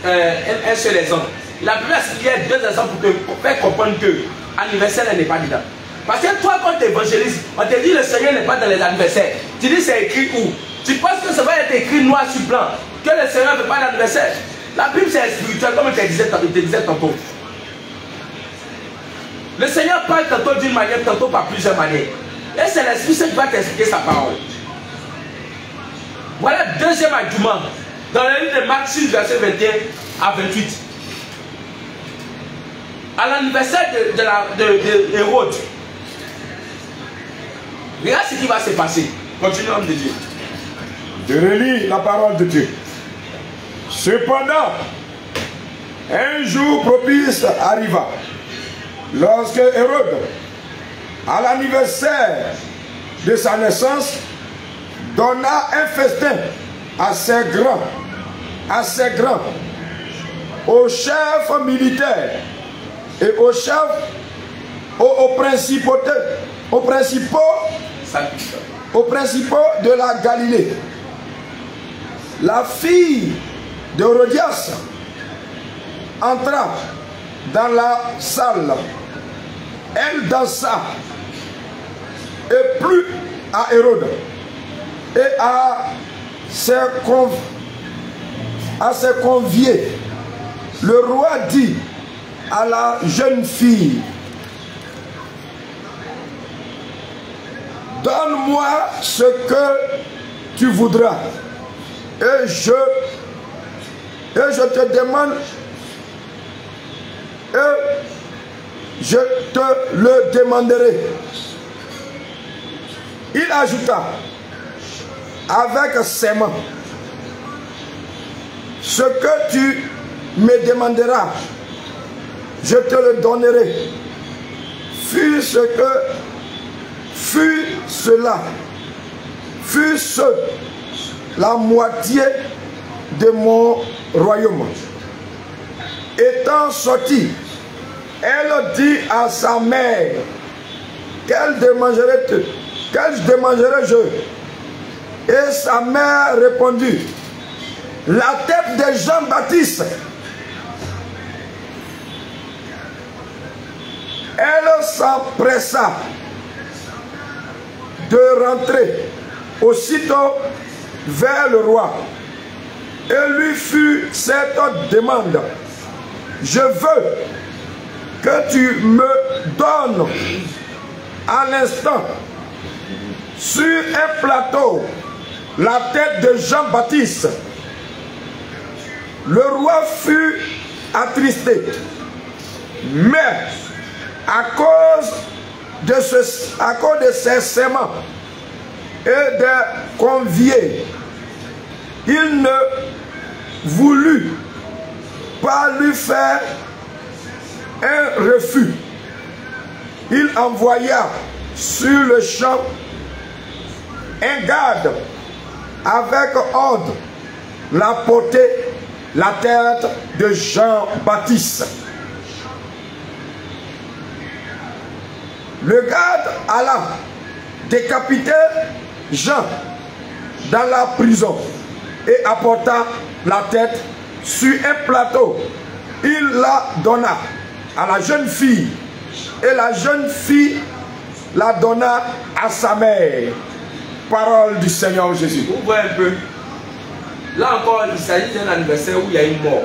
un seul exemple. Il a permis à ce qu'il y ait 2 exemples pour faire comprendre que l'anniversaire n'est pas dedans. Parce que toi, quand tu évangélises, on te dit le Seigneur n'est pas dans les anniversaires. Tu dis c'est écrit où? Tu penses que ça va être écrit noir sur blanc, que le Seigneur ne fait pas d'anniversaire. La Bible c'est spirituel, comme je te disais tantôt. Le Seigneur parle tantôt d'une manière, tantôt par plusieurs manières. Et c'est l'Esprit Saint qui va t'expliquer sa parole. Voilà le deuxième argument. Dans le livre de Marc 6, verset 21 à 28. À l'anniversaire de Hérode, regarde ce qui va se passer. Continue, homme de Dieu. Je relis la parole de Dieu. Cependant, un jour propice arriva, lorsque Hérode, à l'anniversaire de sa naissance, donna un festin assez grand, aux chefs militaires et aux chefs, aux principaux de la Galilée. La fille d'Hérodias entra dans la salle. Elle dansa et plut à Hérode et à ses conviés. Le roi dit à la jeune fille: donne-moi ce que tu voudras et je te demande et je te le demanderai. Il ajouta avec ses mains: ce que tu me demanderas, je te le donnerai. Fût la moitié de mon royaume. Étant sortie, elle dit à sa mère: quel démangerai-je? Et sa mère répondit: la tête de Jean-Baptiste. Elle s'empressa de rentrer aussitôt vers le roi et lui fit cette demande: je veux que tu me donnes à l'instant sur un plateau la tête de Jean-Baptiste. Le roi fut attristé, mais à cause de ses serments et des conviés, il ne voulut pas lui faire un refus. Il envoya sur le champ un garde avec ordre d'apporter la tête de Jean-Baptiste. Le garde alla décapiter Jean dans la prison et apporta la tête sur un plateau. Il la donna à la jeune fille et la jeune fille la donna à sa mère. Parole du Seigneur Jésus. Vous voyez un peu. Là encore, il s'agit d'un anniversaire où il y a une mort.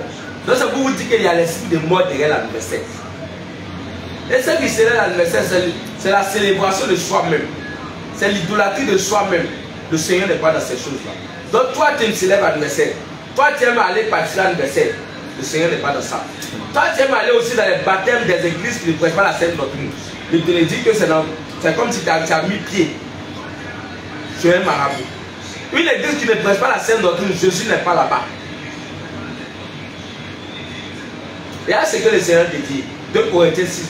Donc ça vous dit qu'il y a l'esprit de mort derrière l'anniversaire. Et ce qui célèbre l'anniversaire, c'est la célébration de soi-même. C'est l'idolâtrie de soi-même. Le Seigneur n'est pas dans ces choses-là. Donc toi, tu aimes célébrer l'anniversaire. Toi, tu aimes aller participer à l'anniversaire. Le Seigneur n'est pas dans ça. Toi, tu aimes aller aussi dans les baptêmes des églises qui ne prêchent pas la sainte doctrine. Il te dit que c'est dans C'est comme si tu as mis pied sur un marabout. Une église qui ne prêche pas la sainte doctrine, Jésus n'est pas là-bas. Et là, c'est que le Seigneur te dit. 2 Corinthiens 6,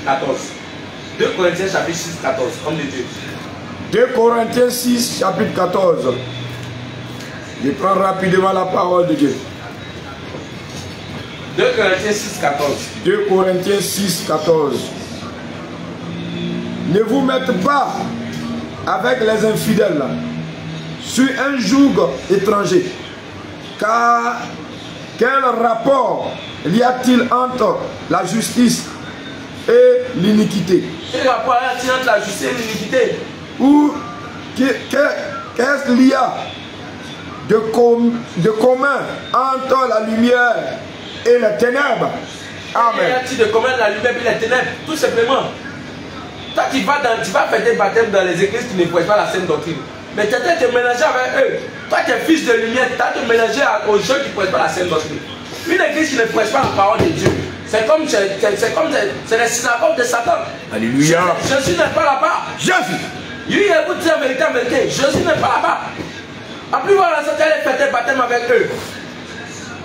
14. 2 Corinthiens chapitre 6, 14. Homme de Dieu. 2 Corinthiens 6, chapitre 14. Je prends rapidement la parole de Dieu. 2 Corinthiens 6, 14. 2 Corinthiens 6, 14. Ne vous mettez pas avec les infidèles sur un joug étranger. Car quel rapport y a-t-il entre la justice et l'iniquité? Quel rapport y a-t-il entre la justice et l'iniquité? Ou qu'est-ce qu'il y a de commun entre la lumière et les ténèbres? Amen. Y a-t-il de commun entre la lumière et les ténèbres? Tout simplement. Toi, tu vas faire des baptêmes dans les églises qui ne prêchent pas la sainte doctrine. Mais tu es en train de te mélanger avec eux. Toi, tu es fils de lumière, tu as te mélanger aux gens qui ne prêchent pas la sainte doctrine. Une église qui ne prêche pas la parole de Dieu, c'est les synagogues de Satan. Alléluia. Jésus n'est pas là-bas. Jésus. Lui, il vous dit en vérité, Jésus n'est pas là-bas. En plus, voilà, ça t'allait faire des baptêmes avec eux.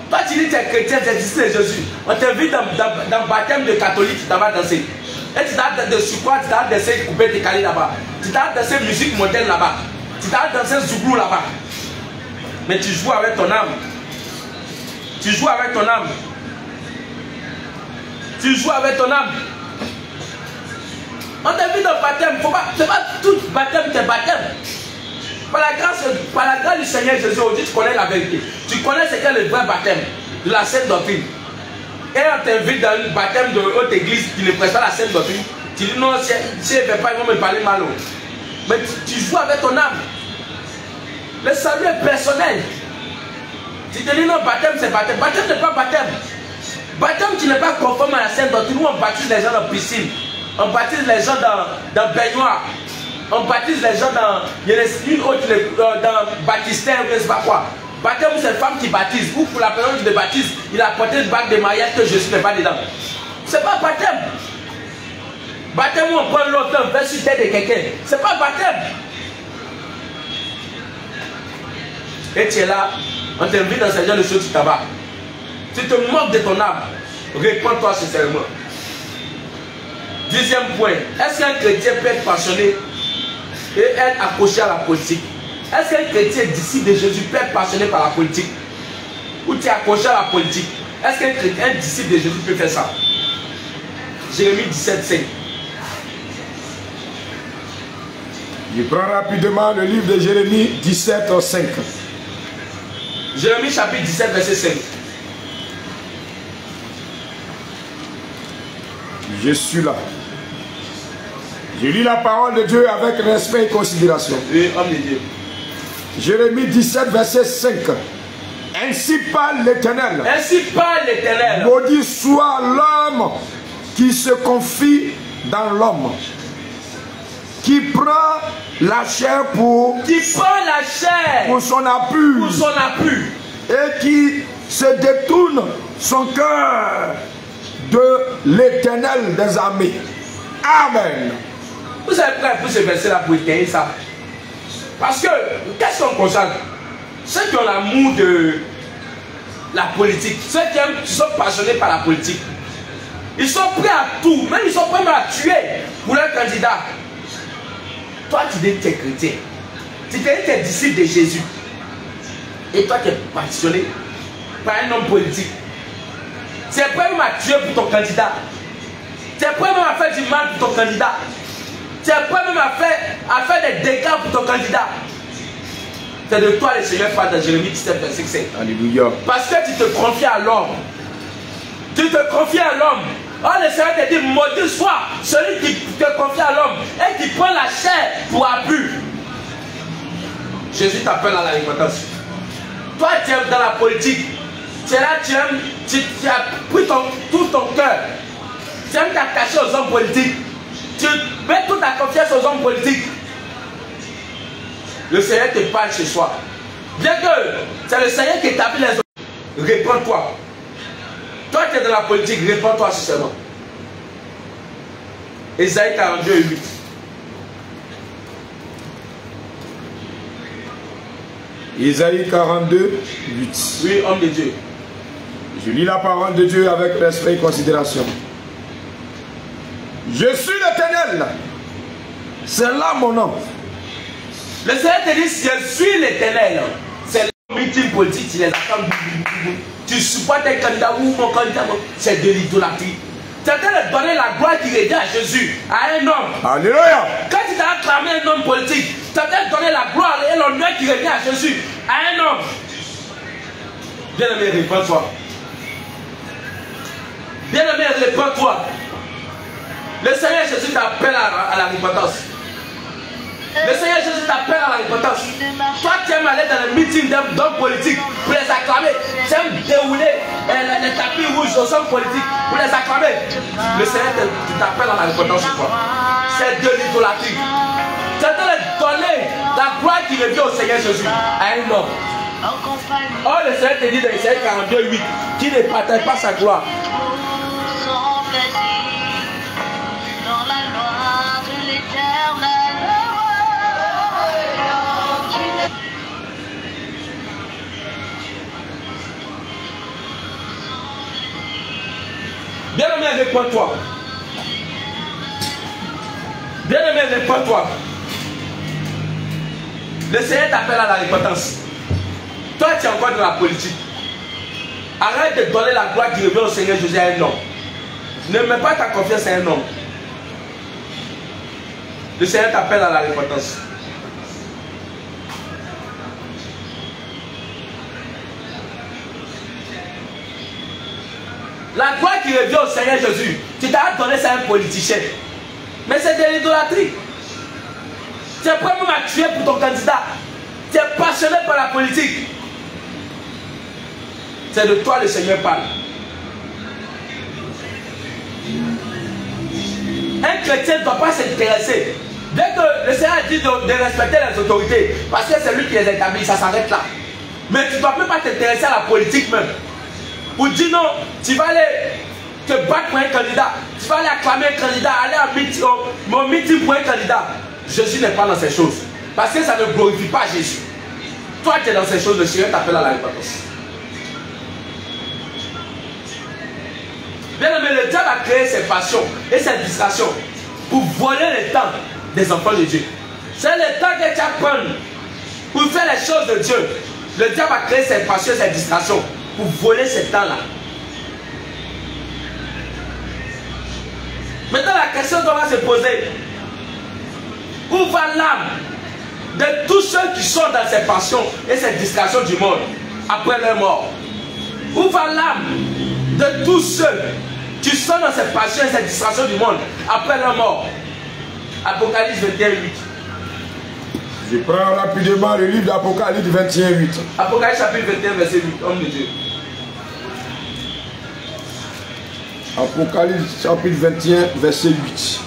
Toi, tu dis que tu es chrétien, tu es disciple de Jésus. On t'invite dans le baptême de catholique, tu vas danser. Et tu t'as de surcroît, tu t'as dansé coupé décalé là-bas. Tu t'as dansé musique moderne là-bas. Tu t'as dansé zouglou là-bas. Mais tu joues avec ton âme. Tu joues avec ton âme. Tu joues avec ton âme. On t'invite au baptême. C'est pas tout baptême, c'est baptême. Par la grâce du Seigneur Jésus, aujourd'hui tu connais la vérité. Tu connais ce qu'est le vrai baptême de la sainte doctrine. Et on t'invite dans un baptême de haute église qui ne prêche pas la sainte doctrine. Tu dis non, si je ne fais pas, ils vont me parler mal. Mais tu joues avec ton âme. Le salut est personnel. Tu te dis non, baptême c'est baptême. Baptême n'est pas baptême. Baptême qui n'est pas conforme à la sainte doctrine. Où on baptise les gens dans la piscine. On baptise les gens dans baignoire. On baptise les gens dans. Il y a une autre dans baptistère, je ne sais pas quoi. Baptême, c'est une femme qui baptise. Ou pour la personne qui te baptise, il a apporté une bague de mariage que Jésus n'est pas dedans. C'est pas baptême. Baptême où on prend l'autre, on fait sur tête de quelqu'un. C'est pas baptême. Et tu es là, on t'invite dans ce genre de choses, tu t'en vas. Tu te moques de ton âme. Réponds-toi sincèrement. 10e point. Est-ce qu'un chrétien peut être passionné et être accroché à la politique? Est-ce qu'un chrétien disciple de Jésus peut être passionné par la politique? Ou tu es accroché à la politique? Est-ce qu'un disciple de Jésus peut faire ça? Jérémie 17, 5. Je prends rapidement le livre de Jérémie 17, 5. Jérémie chapitre 17, verset 5. Je suis là. Je lis la parole de Dieu avec respect et considération. Oui, homme de Dieu. Jérémie 17, verset 5. Ainsi parle l'Éternel. Ainsi parle l'Éternel. Maudit soit l'homme qui se confie dans l'homme, qui prend la chair pour son appui, et qui se détourne son cœur de l'Éternel des armées. Amen. Vous savez pourquoi pour ce verset-là pour étayer ça? Parce que, qu'est-ce qu'on constate? Ceux qui ont l'amour de la politique, ceux qui sont passionnés par la politique, ils sont prêts à tout, même ils sont prêts à tuer pour leur candidat. Toi, tu dis que tu es chrétien, tu dis que tu es disciple de Jésus, et toi, tu es passionné par un homme politique. Tu es prêt même à tuer pour ton candidat. Tu es prêt même à faire du mal pour ton candidat. Tu es prêt même à faire des dégâts pour ton candidat. C'est de toi le Seigneur parle dans Jérémie 17, verset 5. Alléluia. Parce que tu te confies à l'homme. Tu te confies à l'homme. Oh, le Seigneur te dit, maudit soit celui qui te confie à l'homme et qui prend la chair pour abus. Jésus t'appelle à la repentance. Toi, tu es dans la politique. Tu es là, tu as pris tout ton cœur. Tu aimes t'attacher aux hommes politiques. Tu mets toute ta confiance aux hommes politiques. Le Seigneur te parle chez soi. Bien que c'est le Seigneur qui établit les hommes. Réponds-toi. Toi qui es dans la politique, réponds-toi sincèrement. Ésaïe 42, 8. Isaïe 42, 8. Oui, homme de Dieu. Je lis la parole de Dieu avec respect et considération. Je suis l'Éternel. C'est là mon nom. Le Seigneur te dit, je suis l'Éternel. C'est le meeting politique, tu les attends. Tu supportes un candidat ou mon candidat, c'est de l'idolâtrie. Tu es en train de donner la gloire qui revient à Jésus, à un homme. Alléluia. Quand tu t'as acclamé un homme politique, tu es en train de donner la gloire et l'honneur qui revient à Jésus, à un homme. Bien-aimé, réponds-toi. Bien-aimé, réponds-toi. Le Seigneur Jésus t'appelle à la repentance. Le Seigneur Jésus t'appelle à la repentance. Toi, tu aimes aller dans les meetings d'hommes politiques pour les acclamer. Tu aimes dérouler les tapis rouges aux hommes politiques pour les acclamer. Le Seigneur t'appelle à la repentance. C'est de l'idolâtrie. Tu es en train de donner la gloire qui revient au Seigneur Jésus à un homme. Oh, le Seigneur te dit dans Isaïe 42, 8 qu'il ne partage pas sa gloire. Dans la loi de l'Éternel. Bien-aimé, réponds-toi. Bien-aimé, réponds-toi. Le Seigneur t'appelle à la repentance. Toi, tu es encore dans la politique. Arrête de donner la gloire qui revient au Seigneur Jésus à un homme. Ne mets pas ta confiance à un homme. Le Seigneur t'appelle à la repentance. La gloire qui revient au Seigneur Jésus, tu t'as donné ça à un politicien. Mais c'est de l'idolâtrie. Tu es prêt même à tuer pour ton candidat. Tu es passionné par la politique. C'est de toi le Seigneur parle. Un chrétien ne doit pas s'intéresser. Dès que le Seigneur a dit de respecter les autorités, parce que c'est lui qui les établit, ça s'arrête là. Mais tu ne dois même pas t'intéresser à la politique même. Ou dire non, tu vas aller te battre pour un candidat, tu vas aller acclamer un candidat, aller à mon meeting pour un candidat. Jésus n'est pas dans ces choses. Parce que ça ne glorifie pas Jésus. Toi, tu es dans ces choses, le Seigneur t'appelle à la repentance. Bien aimé, le diable a créé ses passions et ses distractions pour voler le temps des enfants de Dieu. C'est le temps que tu as prendre pour faire les choses de Dieu. Le diable a créé ses passions et ses distractions pour voler ce temps-là. Maintenant, la question qu'on va se poser, où va l'âme de tous ceux qui sont dans ces passions et ces distractions du monde après leur mort? Où va l'âme de tous ceux qui sont dans ces passions et ces distractions du monde après leur mort? Apocalypse 21, 8. Je prends rapidement le livre d'Apocalypse 21, 8. Apocalypse chapitre 21, verset 8, homme de Dieu. Apocalypse chapitre 21, verset 8.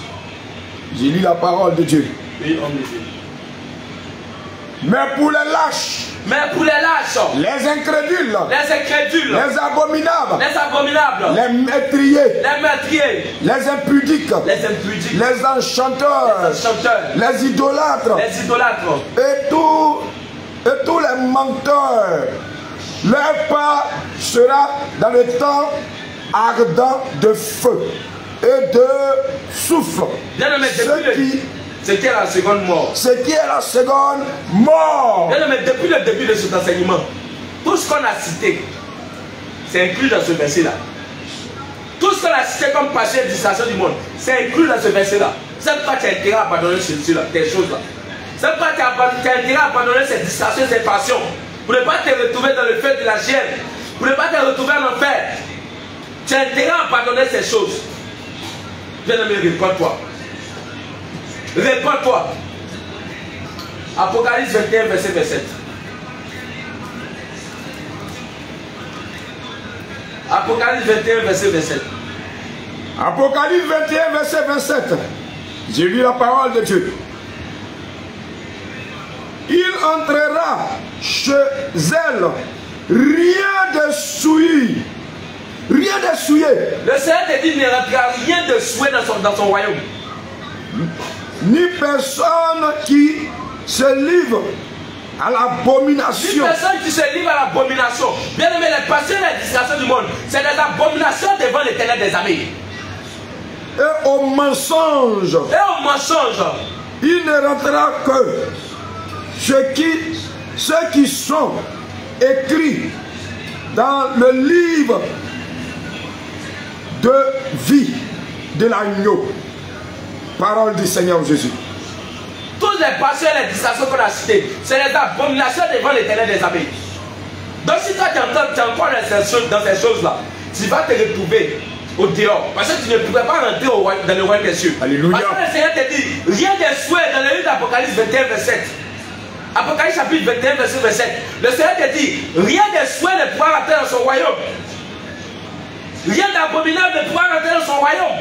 J'ai lu la parole de Dieu. Oui, homme de Dieu. Mais pour les lâches, les incrédules, les abominables, les meurtriers, les impudiques, les enchanteurs, les idolâtres, et tous les menteurs, leur part sera dans le temps ardent de feu et de souffle. Ce qui est la seconde mort. Ce qui est la seconde mort. Mais depuis le début de cet enseignement, tout ce qu'on a cité, c'est inclus dans ce verset-là. Tout ce qu'on a cité comme passion et distraction du monde, c'est inclus dans ce verset-là. C'est pourquoi tu as intérêt à abandonner ces choses-là. C'est pourquoi tu as intérêt à abandonner ces distractions, ces passions, pour ne pas te retrouver dans le feu de la chair, pour ne pas te retrouver en enfer. Tu as intérêt à abandonner ces choses. Bien-aimé, réponds-toi. Réponds-toi. Apocalypse 21, verset 27. Apocalypse 21, verset 27. Apocalypse 21, verset 27. J'ai lu la parole de Dieu. Il entrera chez elle, rien de souillé. Rien de souillé. Le Seigneur te dit qu'il ne rentrera rien de souillé dans son royaume. Ni personne qui se livre à l'abomination. Une personne qui se livre à l'abomination, bien aimé, les passions et les distractions du monde, c'est des abominations devant l'Éternel des armées. Et au mensonge. Et au mensonge. Il ne rentrera que ceux qui sont écrits dans le livre de vie de l'agneau. Parole du Seigneur Jésus. Toutes les passions et les distractions qu'on a citées, c'est les abominations devant l'Éternel des armées. Donc si toi tu es encore dans ces choses-là, tu vas te retrouver au dehors. Parce que tu ne pourrais pas rentrer dans le royaume des cieux. Alléluia. Parce que le Seigneur te dit, rien des souhaits dans le livre d'Apocalypse 21, verset 7. Apocalypse chapitre 21, verset 7. Le Seigneur te dit, rien des souhaits ne pourra rentrer dans son royaume. Rien d'abominable ne pourra rentrer dans son royaume.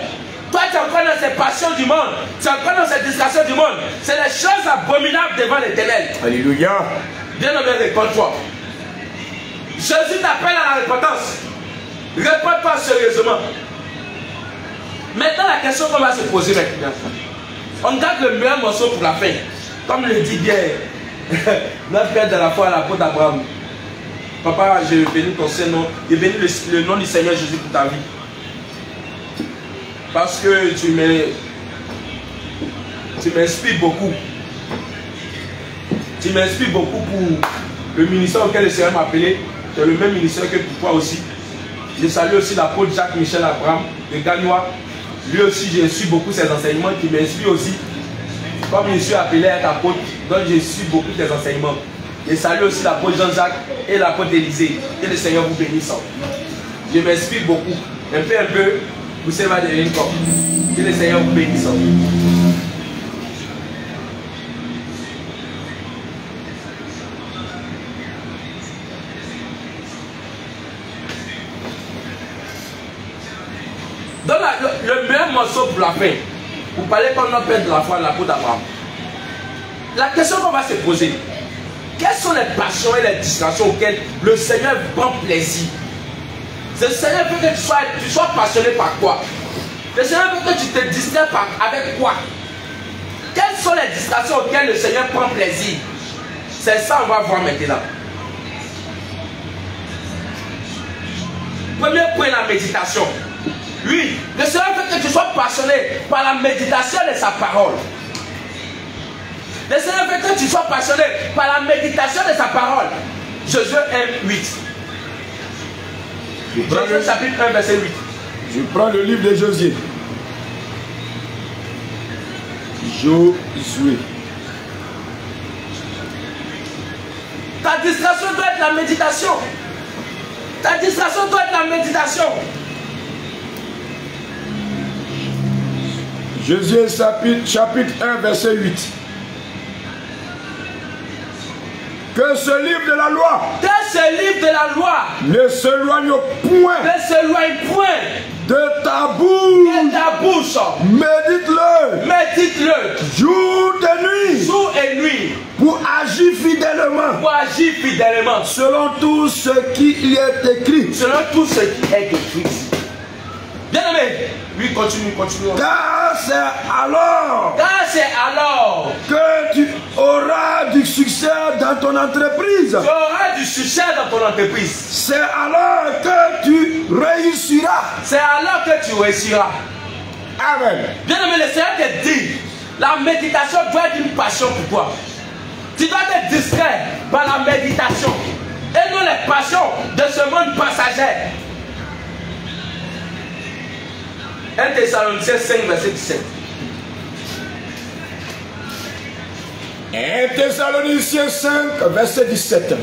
Toi, tu es encore dans ces passions du monde. Tu es encore dans ces distractions du monde. C'est des choses abominables devant l'Éternel. Alléluia. Bien-aimé, réponds-toi. Jésus t'appelle à la repentance. Réponds-toi sérieusement. Maintenant, la question qu'on va se poser maintenant. On garde le meilleur morceau pour la fin. Comme le dit bien notre père de la foi, l'apôtre Abraham. Papa, je bénis ton Saint-Nom. Je bénis le nom du Seigneur Jésus pour ta vie. Parce que tu m'inspires beaucoup. Tu m'inspires beaucoup pour le ministère auquel le Seigneur m'a appelé. C'est le même ministère que pour toi aussi. Je salue aussi l'apôtre Jacques-Michel Abraham de Gagnois. Lui aussi, je suis beaucoup ses enseignements qui m'inspirent aussi. Comme je suis appelé à être apôtre, donc je suis beaucoup tes enseignements. Je salue aussi l'apôtre Jean-Jacques et l'apôtre Élisée. Que le Seigneur vous bénisse. Je m'inspire beaucoup. Un peu, vous savez, va devenir comme. Que le Seigneur vous bénisse. Dans le meilleur morceau pour la fin, vous parlez comme notre père de la foi, l'apôtre Abraham. La question qu'on va se poser, quelles sont les passions et les distractions auxquelles le Seigneur prend plaisir? Le Seigneur veut que tu sois passionné par quoi? Le Seigneur veut que tu te distrais avec quoi? Quelles sont les distractions auxquelles le Seigneur prend plaisir? C'est ça qu'on va voir maintenant. Premier point, la méditation. Oui, le Seigneur veut que tu sois passionné par la méditation de sa parole. Le Seigneur veut que tu sois passionné par la méditation de sa parole. Josué 1, 8. Josué chapitre 1, verset 8. Je prends le livre de Josué. Josué. Ta distraction doit être la méditation. Ta distraction doit être la méditation. Josué chapitre 1, verset 8. Que ce livre de la loi, ne s'éloigne point, de ta bouche, médite-le, jour et nuit, pour agir fidèlement, selon tout ce qui y est écrit. Bien aimé, oui, continue. Car c'est alors que tu auras du succès dans ton entreprise. C'est alors que tu réussiras. Amen. Bien aimé, le Seigneur te dit, la méditation doit être une passion pour toi. Tu dois te distraire par la méditation et non les passions de ce monde passager. 1 Thessaloniciens 5, verset 17. 1 Thessaloniciens 5, verset 17.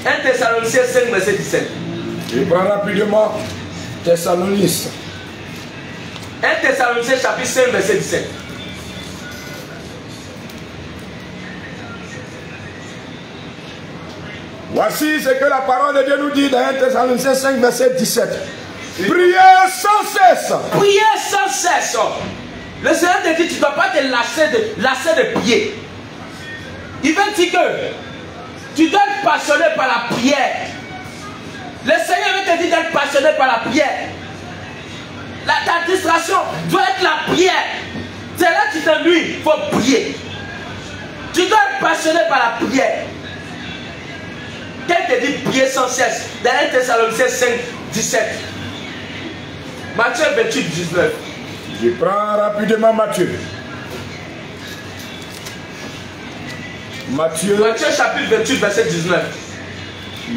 1 Thessaloniciens 5, verset 17. Je prends rapidement Thessaloniciens. 1 Thessaloniciens chapitre 5, verset 17. Voici ce que la parole de Dieu nous dit dans 1 Thessaloniciens 5, verset 17. Priez sans cesse. Le Seigneur te dit, tu ne dois pas te lasser de prier. Il veut dire que tu dois être passionné par la prière. Le Seigneur veut te dire d'être passionné par la prière. Ta distraction doit être la prière. C'est là que tu t'ennuies, il faut prier. Tu dois être passionné par la prière. te dit prier sans cesse. Dans 1 Thessaloniciens 5, 17. Matthieu 28, 19. Je prends rapidement Matthieu. Matthieu chapitre 28, verset 19.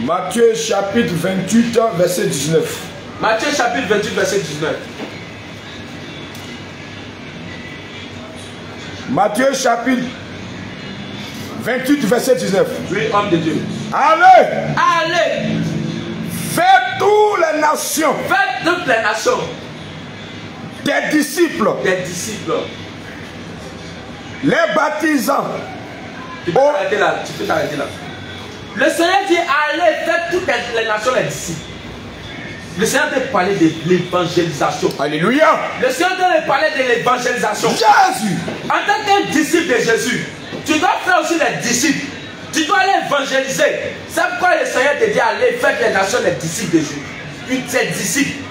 Matthieu chapitre 28, verset 19. Matthieu chapitre 28, verset 19. Matthieu chapitre 28, verset 19. Oui, homme de Dieu. Allez, Allez, faites toutes les nations faites toutes les nations des disciples, des disciples. les baptisants. Tu peux t'arrêter là. Tu peux t'arrêter là. Le Seigneur dit allez, faites toutes les nations des disciples. Le Seigneur te parler de l'évangélisation. Alléluia. Le Seigneur te parler de l'évangélisation. Jésus. En tant qu'un disciple de Jésus, tu dois faire aussi des disciples. Tu dois aller évangéliser. C'est pourquoi le Seigneur te dit allez, faites les nations des disciples de Jésus. Tes disciples.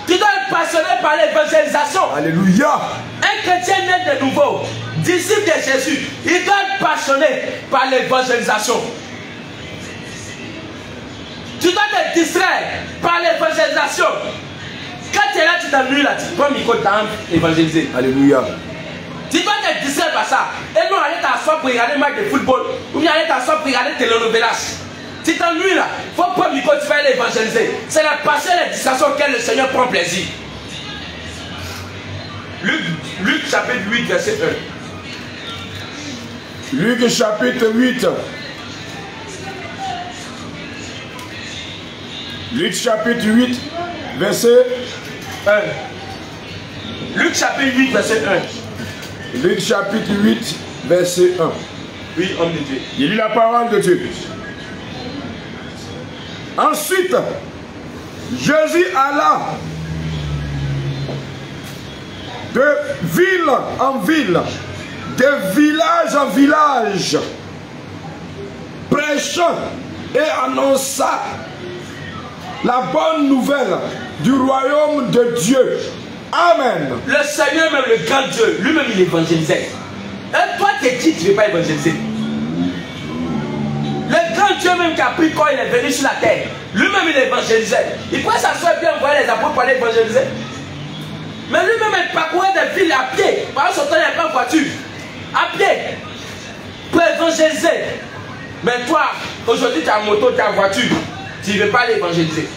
Tu dois être passionné par l'évangélisation. Alléluia. Un chrétien né de nouveau, disciple de Jésus, il doit être passionné par l'évangélisation. Tu dois te distraire par l'évangélisation. Quand tu es là, tu t'ennuies là, tu prends le micro, tu as évangélisé. Alléluia. Tu dois te distraire par ça. Et non, aller t'asseoir pour regarder le match de football. Ou bien aller t'asseoir pour regarder télénovelas. Tu t'ennuies là. Il faut prendre le micro, tu vas aller évangéliser. C'est la passion et la distraction auquel le Seigneur prend plaisir. Luc chapitre 8, verset 1. Luc chapitre 8. Luc chapitre 8, verset 1. Luc chapitre 8, verset 1. Luc chapitre 8, verset 1. Oui, homme de Dieu. Il lit la parole de Dieu. Ensuite, Jésus alla de ville en ville, de village en village, prêchant et annonça la bonne nouvelle du royaume de Dieu. Amen. Le Seigneur, même le grand Dieu, lui-même il évangélisait. Et toi, tu dis que tu ne veux pas évangéliser. Le grand Dieu même qui a pris quand il est venu sur la terre, lui-même il évangélisait. Il pourrait s'asseoir bien envoyer les apôtres pour aller évangéliser. Mais lui-même il parcourait des villes à pied. Par exemple, il n'y a pas de voiture. À pied. Pour évangéliser. Mais toi, aujourd'hui tu as moto, tu as voiture. Tu ne veux pas aller évangéliser.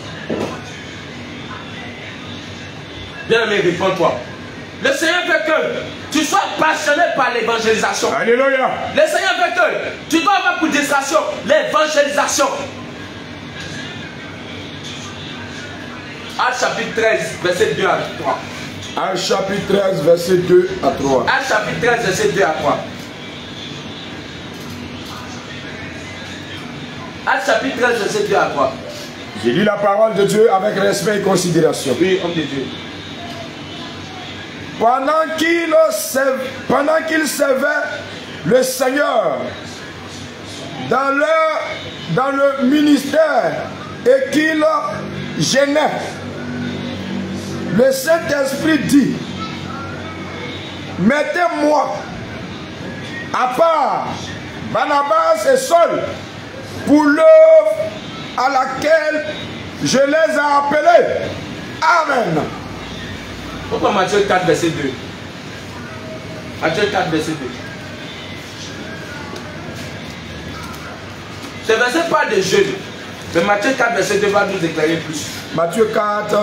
Bien aimé, réponds-toi. Le Seigneur veut que tu sois passionné par l'évangélisation. Alléluia. Le Seigneur veut que tu dois avoir pour distraction l'évangélisation. Actes chapitre 13, verset 2 à 3. Actes chapitre 13, verset 2 à 3. Actes chapitre 13, verset 2 à 3. Actes chapitre 13, verset 2 à 3. J'ai lu la parole de Dieu avec respect et considération. Oui, homme de Dieu. Pendant qu'il servait le Seigneur dans le ministère et qu'il gênait, le Saint-Esprit dit: mettez-moi à part Barnabas et Saul pour l'œuvre à laquelle je les ai appelés. Amen. Pourquoi Matthieu 4, verset 2? Matthieu 4, verset 2. Ce verset parle de jeûne. Mais Matthieu 4, verset 2 va nous éclairer plus. Matthieu 4,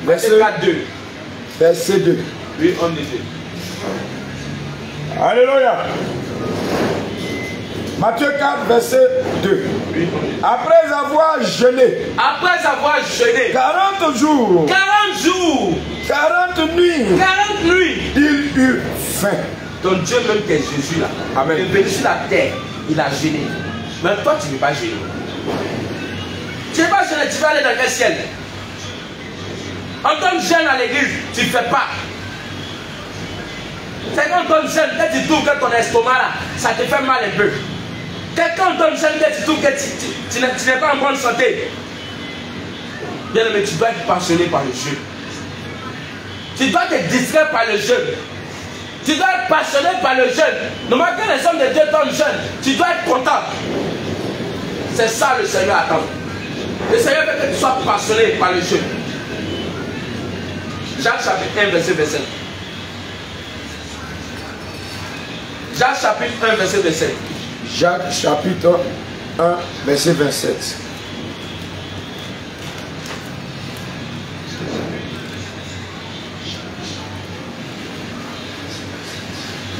Matthieu 4, 2. verset 2. Oui, homme de Dieu. Alléluia. Matthieu 4, verset 2. Oui, Après avoir jeûné après avoir jeûné 40 jours, 40 jours, 40 nuits, 40 nuits, il eut faim. ton Dieu même qui est Jésus là, Amen. il est venu sur la terre, il a jeûné. Mais toi tu ne veux pas jeûner. Tu ne veux pas jeûner, tu vas aller dans le ciel. En tant que jeune à l'église, tu ne fais pas. C'est quand on jeune, quand tu trouves que ton estomac là, ça te fait mal un peu. Quand on jeune, quand tu trouves que tu n'es pas en bonne santé. Bien aimé, tu dois être passionné par le jeûne. Tu dois te distraire par le jeûne. Tu dois être passionné par le jeûne. Normalement, quand les hommes de Dieu tombent jeunes, tu dois être content. C'est ça le Seigneur attend. Le Seigneur veut que tu sois passionné par le jeûne. Jacques chapitre 1, verset 27. Jacques chapitre 1, verset 27. Jacques chapitre 1, verset 27.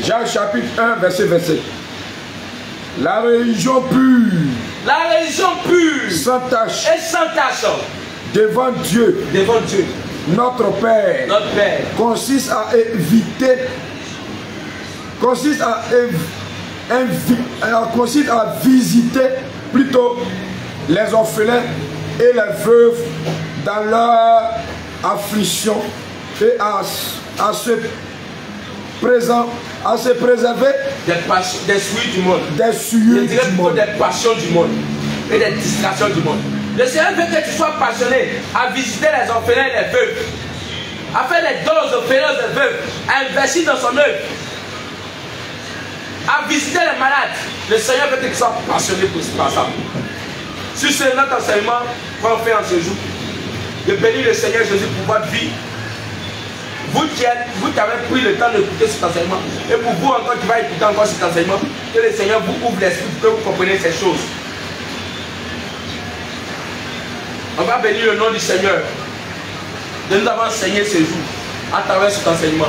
Jacques chapitre 1, verset 27. La religion pure, La religion pure sans tache, et sans tache devant Dieu, notre Père, consiste à éviter, consiste à visiter plutôt les orphelins et les veuves dans leur affliction et à se préserver des souilles du monde. Des souillures Je dirais du plutôt monde. des passions du monde et des distractions du monde. Le Seigneur veut que tu sois passionné à visiter les orphelins et les veuves, à faire les dons aux orphelins et les veuves, à investir dans son œuvre, à visiter les malades. Le Seigneur veut que tu sois passionné par ça. Si c'est notre enseignement qu'on fait en ce jour, de bénir le Seigneur Jésus pour votre vie. Vous qui avez pris le temps d'écouter cet enseignement, et pour vous encore qui va écouter encore cet enseignement, que le Seigneur vous ouvre l'esprit pour que vous compreniez ces choses. On va bénir le nom du Seigneur de nous avoir enseigné ce jour à travers cet enseignement.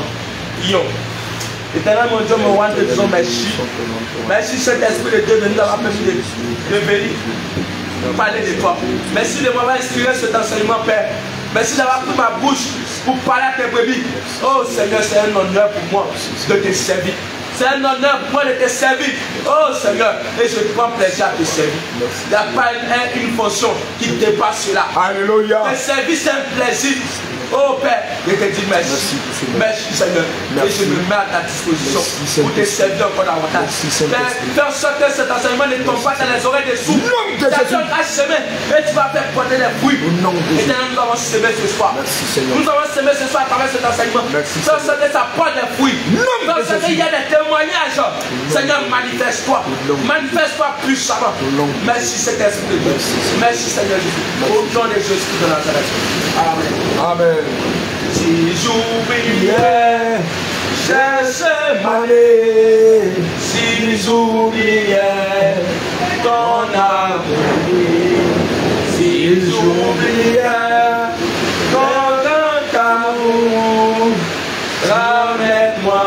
Prions. Éternel mon Dieu, mon roi, te disons merci. Merci Saint-Esprit de Dieu de nous avoir permis de venir parler de toi. Merci de m'avoir inspiré cet enseignement, Père. Merci d'avoir pris ma bouche pour parler à tes brebis. Oh Seigneur, c'est un honneur pour moi de te servir. C'est un honneur pour moi de te servir. Oh Seigneur, et je prends plaisir à te servir. Il n'y a pas une fonction qui dépasse cela. Alléluia. Le service, c'est un plaisir. Oh Père, je te dis merci. Merci Seigneur. Et je me mets à ta disposition pour te servir encore davantage. Père, fais en sorte que cet enseignement ne tombe pas dans les oreilles des sourds. Tu as semé et tu vas faire porter les fruits. Et nous avons semé ce soir. Nous avons semé ce soir à travers cet enseignement. Fais en sorte que ça porte des fruits. Fais en sorte qu'il y a des témoignages. Seigneur, manifeste-toi. Manifeste-toi puissamment. Merci Saint-Esprit de Dieu. Merci Seigneur Jésus. Au nom de Jésus de Nazareth. Amen. Amen. Si j'oubliais, cherche ma vie. Si j'oubliais ton avenir, si j'oubliais ton grand amour, ramène-moi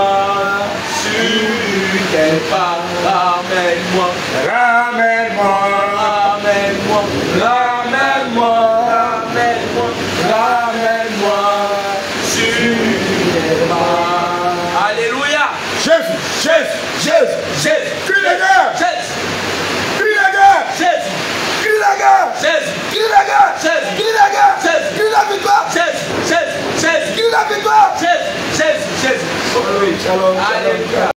sur tes pas, ramène-moi, ramène-moi, ramène-moi, ramène-moi, ramène-moi, ramène-moi sur tes pas. Alléluia. Jésus, Jésus, Jésus, Jésus, crie la guerre, Jésus, crie la guerre, Jésus, crie la guerre, Jésus, crie la guerre, Jésus, crie la guerre, Jésus, crie la victoire, Jésus, Jésus, Jésus, crie la victoire. Jésus, Jésus, Jésus. Shalom, shalom. Alléluia.